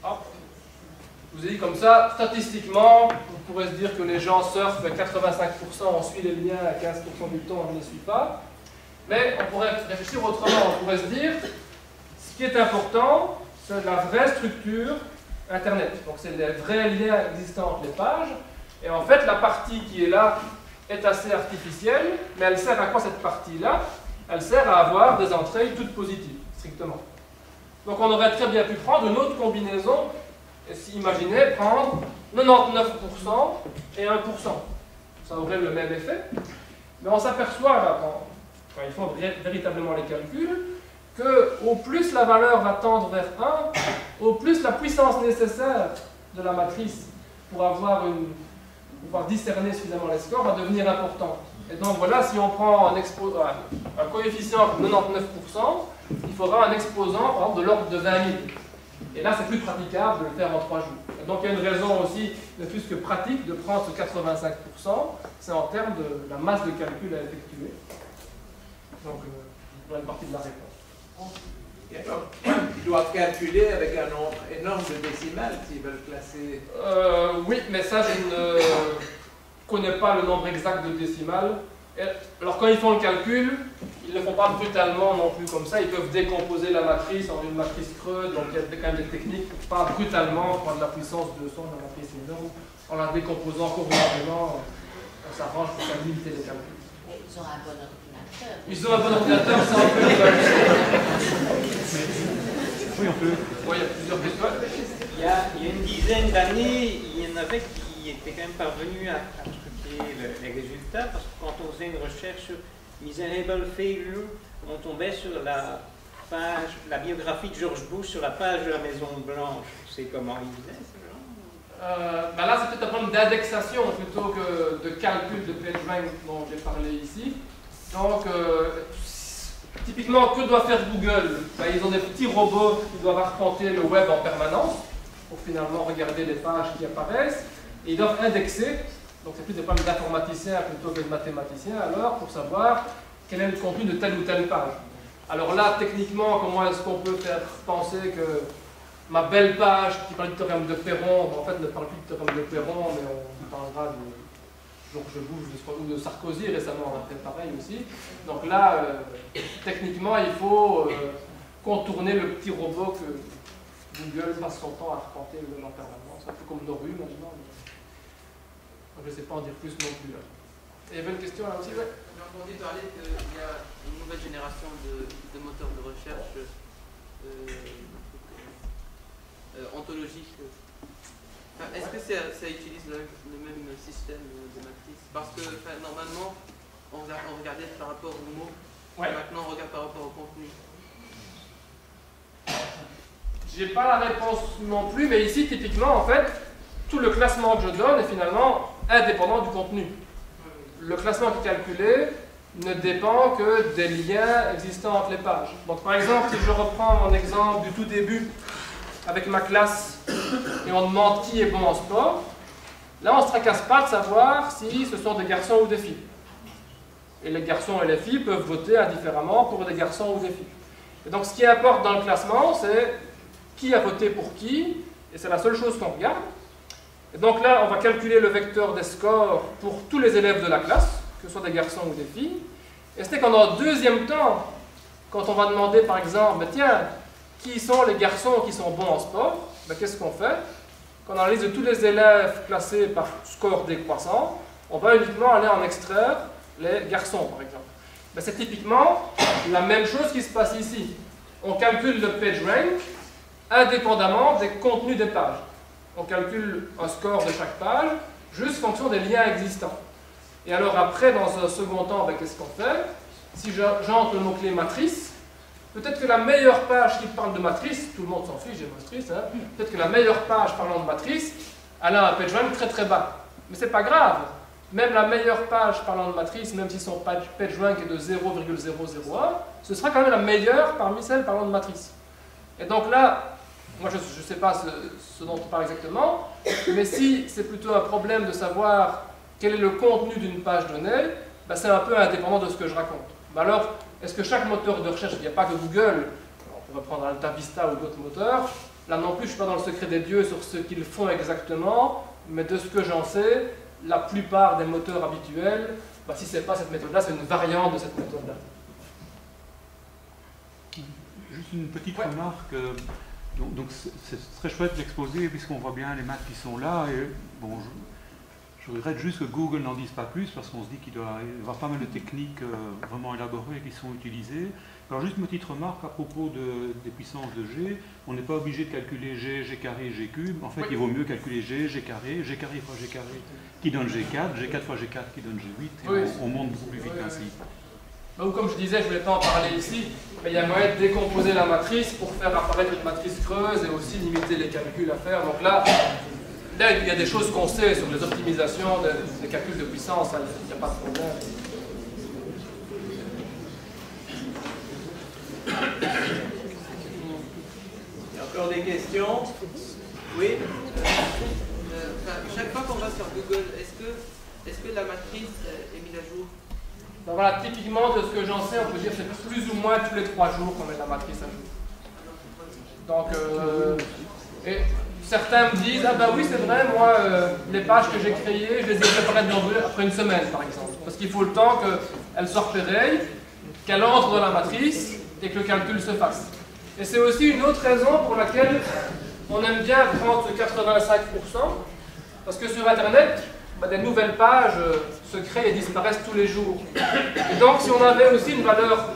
Hop. Je vous ai dit comme ça, statistiquement, on pourrait se dire que les gens surfent 85%, on suit les liens, à 15% du temps, on ne les suit pas. Mais on pourrait réfléchir autrement, on pourrait se dire, ce qui est important, c'est la vraie structure Internet. Donc c'est les vrais liens existants entre les pages. Et en fait, la partie qui est là est assez artificielle, mais elle sert à quoi cette partie-là? Elle sert à avoir des entrées toutes positives, strictement. Donc on aurait très bien pu prendre une autre combinaison. Imaginez prendre 99% et 1%. Ça aurait le même effet. Mais on s'aperçoit, là, quand ils font véritablement les calculs, que au plus la valeur va tendre vers 1, au plus la puissance nécessaire de la matrice pour pouvoir discerner suffisamment les scores va devenir importante. Et donc voilà, si on prend un coefficient de 99%, il faudra un exposant par exemple, de l'ordre de 20 000. Et là, c'est plus praticable de le faire en 3 jours. Et donc, il y a une raison aussi, ne plus que pratique, de prendre ce 85%. C'est en termes de la masse de calcul à effectuer. Donc, voilà une partie de la réponse. Et alors, ils doivent calculer avec un nombre énorme de décimales s'ils veulent classer. Oui, mais ça, je ne connais pas le nombre exact de décimales. Alors, quand ils font le calcul, ils ne le font pas brutalement non plus comme ça. Ils peuvent décomposer la matrice en une matrice creuse. Donc, il y a quand même des techniques, pas brutalement, prendre la puissance de 200, la matrice énorme, en la décomposant convenablement. On s'arrange pour limiter les calculs. Mais ils ont un bon ordinateur. Ils ont un bon ordinateur, c'est un peu. Oui, on peut. Oui, il y a plusieurs écoles. Il y a une dizaine d'années, il y en avait qui étaient quand même parvenus à truquer les résultats, parce que quand on faisait une recherche sur Miserable Failure, on tombait sur la page, la biographie de George Bush sur la page de la Maison Blanche. C'est comment il faisait ce genre? Ben là, c'est peut-être un problème d'indexation plutôt que de calcul de PageRank dont j'ai parlé ici. Donc, typiquement, que doit faire Google? Ben, ils ont des petits robots qui doivent arpenter le web en permanence pour finalement regarder les pages qui apparaissent. Et ils doivent indexer. Donc, c'est plus des problèmes d'informaticiens plutôt que de mathématiciens, alors, pour savoir quel est le contenu de telle ou telle page. Alors là, techniquement, comment est-ce qu'on peut faire penser que ma belle page qui parle du théorème de Perron, en fait, ne parle plus du théorème de Perron, mais on parlera de George Bush ou de Sarkozy récemment, on a fait pareil aussi. Donc là, techniquement, il faut contourner le petit robot que Google passe son temps à arpenter en permanence. C'est un peu comme nos rues maintenant. Je ne sais pas en dire plus non plus. Là. Et il y avait une question là aussi, ouais. J'ai entendu parler qu'il y a une nouvelle génération de moteurs de recherche ontologiques. Enfin, est-ce que ça utilise le même système de matrice? Parce que normalement, on regardait par rapport aux mots, ouais. Maintenant on regarde par rapport au contenu. J'ai pas la réponse non plus, mais ici, typiquement, en fait, tout le classement que je donne est finalement indépendant du contenu. Le classement qui est calculé ne dépend que des liens existants entre les pages. Donc par exemple, si je reprends mon exemple du tout début avec ma classe et on demande qui est bon en sport, là on ne se tracasse pas de savoir si ce sont des garçons ou des filles. Et les garçons et les filles peuvent voter indifféremment pour des garçons ou des filles. Et donc ce qui importe dans le classement, c'est qui a voté pour qui, et c'est la seule chose qu'on regarde. Et donc là, on va calculer le vecteur des scores pour tous les élèves de la classe, que ce soit des garçons ou des filles. Et c'est qu'en deuxième temps, quand on va demander par exemple, tiens, qui sont les garçons qui sont bons en sport, qu'est-ce qu'on fait? quand on analyse tous les élèves classés par score décroissant, on va uniquement aller en extraire les garçons, par exemple. Ben, c'est typiquement la même chose qui se passe ici. On calcule le PageRank indépendamment des contenus des pages. On calcule un score de chaque page, juste en fonction des liens existants. Et alors après, dans un second temps, ben, qu'est-ce qu'on fait? Si j'entre le mot-clé matrice, peut-être que la meilleure page qui parle de matrice, tout le monde s'en fiche des matrices, hein, peut-être que la meilleure page parlant de matrice, elle a un PageRank très très bas. Mais c'est pas grave. Même la meilleure page parlant de matrice, même si son PageRank est de 0,001, ce sera quand même la meilleure parmi celles parlant de matrice. Et donc là, moi je ne sais pas ce dont on parle exactement, mais si c'est plutôt un problème de savoir quel est le contenu d'une page donnée, ben c'est un peu indépendant de ce que je raconte. Ben alors, est-ce que chaque moteur de recherche, il n'y a pas que Google, on pourrait prendre AltaVista ou d'autres moteurs, là non plus je ne suis pas dans le secret des dieux sur ce qu'ils font exactement, mais de ce que j'en sais, la plupart des moteurs habituels, bah, si ce n'est pas cette méthode-là, c'est une variante de cette méthode-là. Juste une petite remarque. Donc c'est très chouette l'exposé, puisqu'on voit bien les maths qui sont là. Et bon, je regrette juste que Google n'en dise pas plus, parce qu'on se dit qu'il doit y avoir pas mal de techniques vraiment élaborées qui sont utilisées. Alors juste une petite remarque à propos des puissances de G. On n'est pas obligé de calculer G, G carré, G cube. En fait, il vaut mieux calculer G, G carré fois G carré, qui donne G4, G4 fois G4 qui donne G8, et oui, on monte beaucoup plus vite ainsi. Ou comme je disais, je ne voulais pas en parler ici, mais il y a moyen de décomposer la matrice pour faire apparaître une matrice creuse et aussi limiter les calculs à faire. Donc là il y a des choses qu'on sait sur les optimisations des calculs de puissance, il n'y a pas de problème. Il y a encore des questions? Oui? Chaque fois qu'on va sur Google, est-ce que la matrice est mise à jour? Ben voilà, typiquement de ce que j'en sais, on peut dire que c'est plus ou moins tous les 3 jours qu'on met la matrice à jour. Donc, et certains me disent, ah ben oui c'est vrai, moi les pages que j'ai créées, je les ai préparées après une semaine par exemple. Parce qu'il faut le temps qu'elles soient repérées, qu'elles entrent dans la matrice et que le calcul se fasse. Et c'est aussi une autre raison pour laquelle on aime bien prendre ce 85%, parce que sur Internet, ben, des nouvelles pages se créent et disparaissent tous les jours. Et donc si on avait aussi une valeur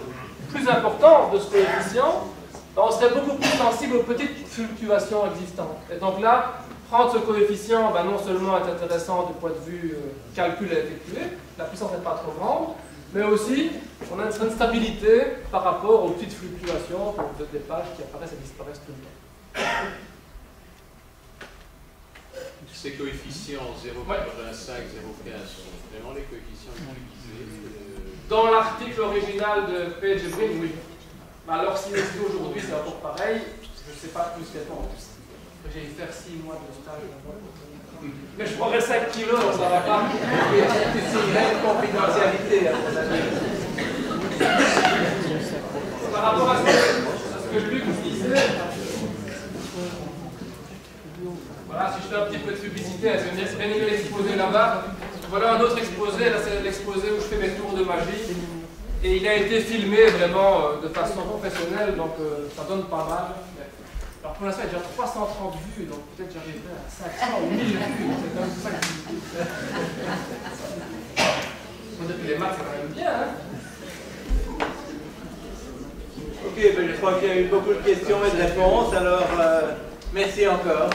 plus importante de ce coefficient, ben, on serait beaucoup plus sensible aux petites fluctuations existantes. Et donc là, prendre ce coefficient, ben, non seulement est intéressant du point de vue calcul à effectuer, la puissance n'est pas trop grande, mais aussi on a une certaine stabilité par rapport aux petites fluctuations des pages qui apparaissent et disparaissent tout le temps. Ces coefficients 0,85, 0,15 sont vraiment les coefficients utilisés dans l'article original de PageRank, oui. Alors si aujourd'hui c'est encore pareil, je ne sais pas plus qu'elle pense. J'ai dû faire 6 mois de stage là-bas. Mais je prendrais 5 kilos, ça va pas. Tu signerais une confidentialité. Par rapport à ce que Luc disait, voilà, si je fais un petit peu de publicité, c'est bien aimé l'exposé là-bas. Voilà un autre exposé, là c'est l'exposé où je fais mes tours de magie. Et il a été filmé vraiment de façon professionnelle, donc ça donne pas mal. Alors pour l'instant, il y a déjà 330 vues, donc peut-être j'arriverai à 500 ou 1000 vues. C'est quand même ça que je dis. Depuis les maths, c'est quand même bien, hein? Ok, ben je crois qu'il y a eu beaucoup de questions et de réponses, alors merci encore.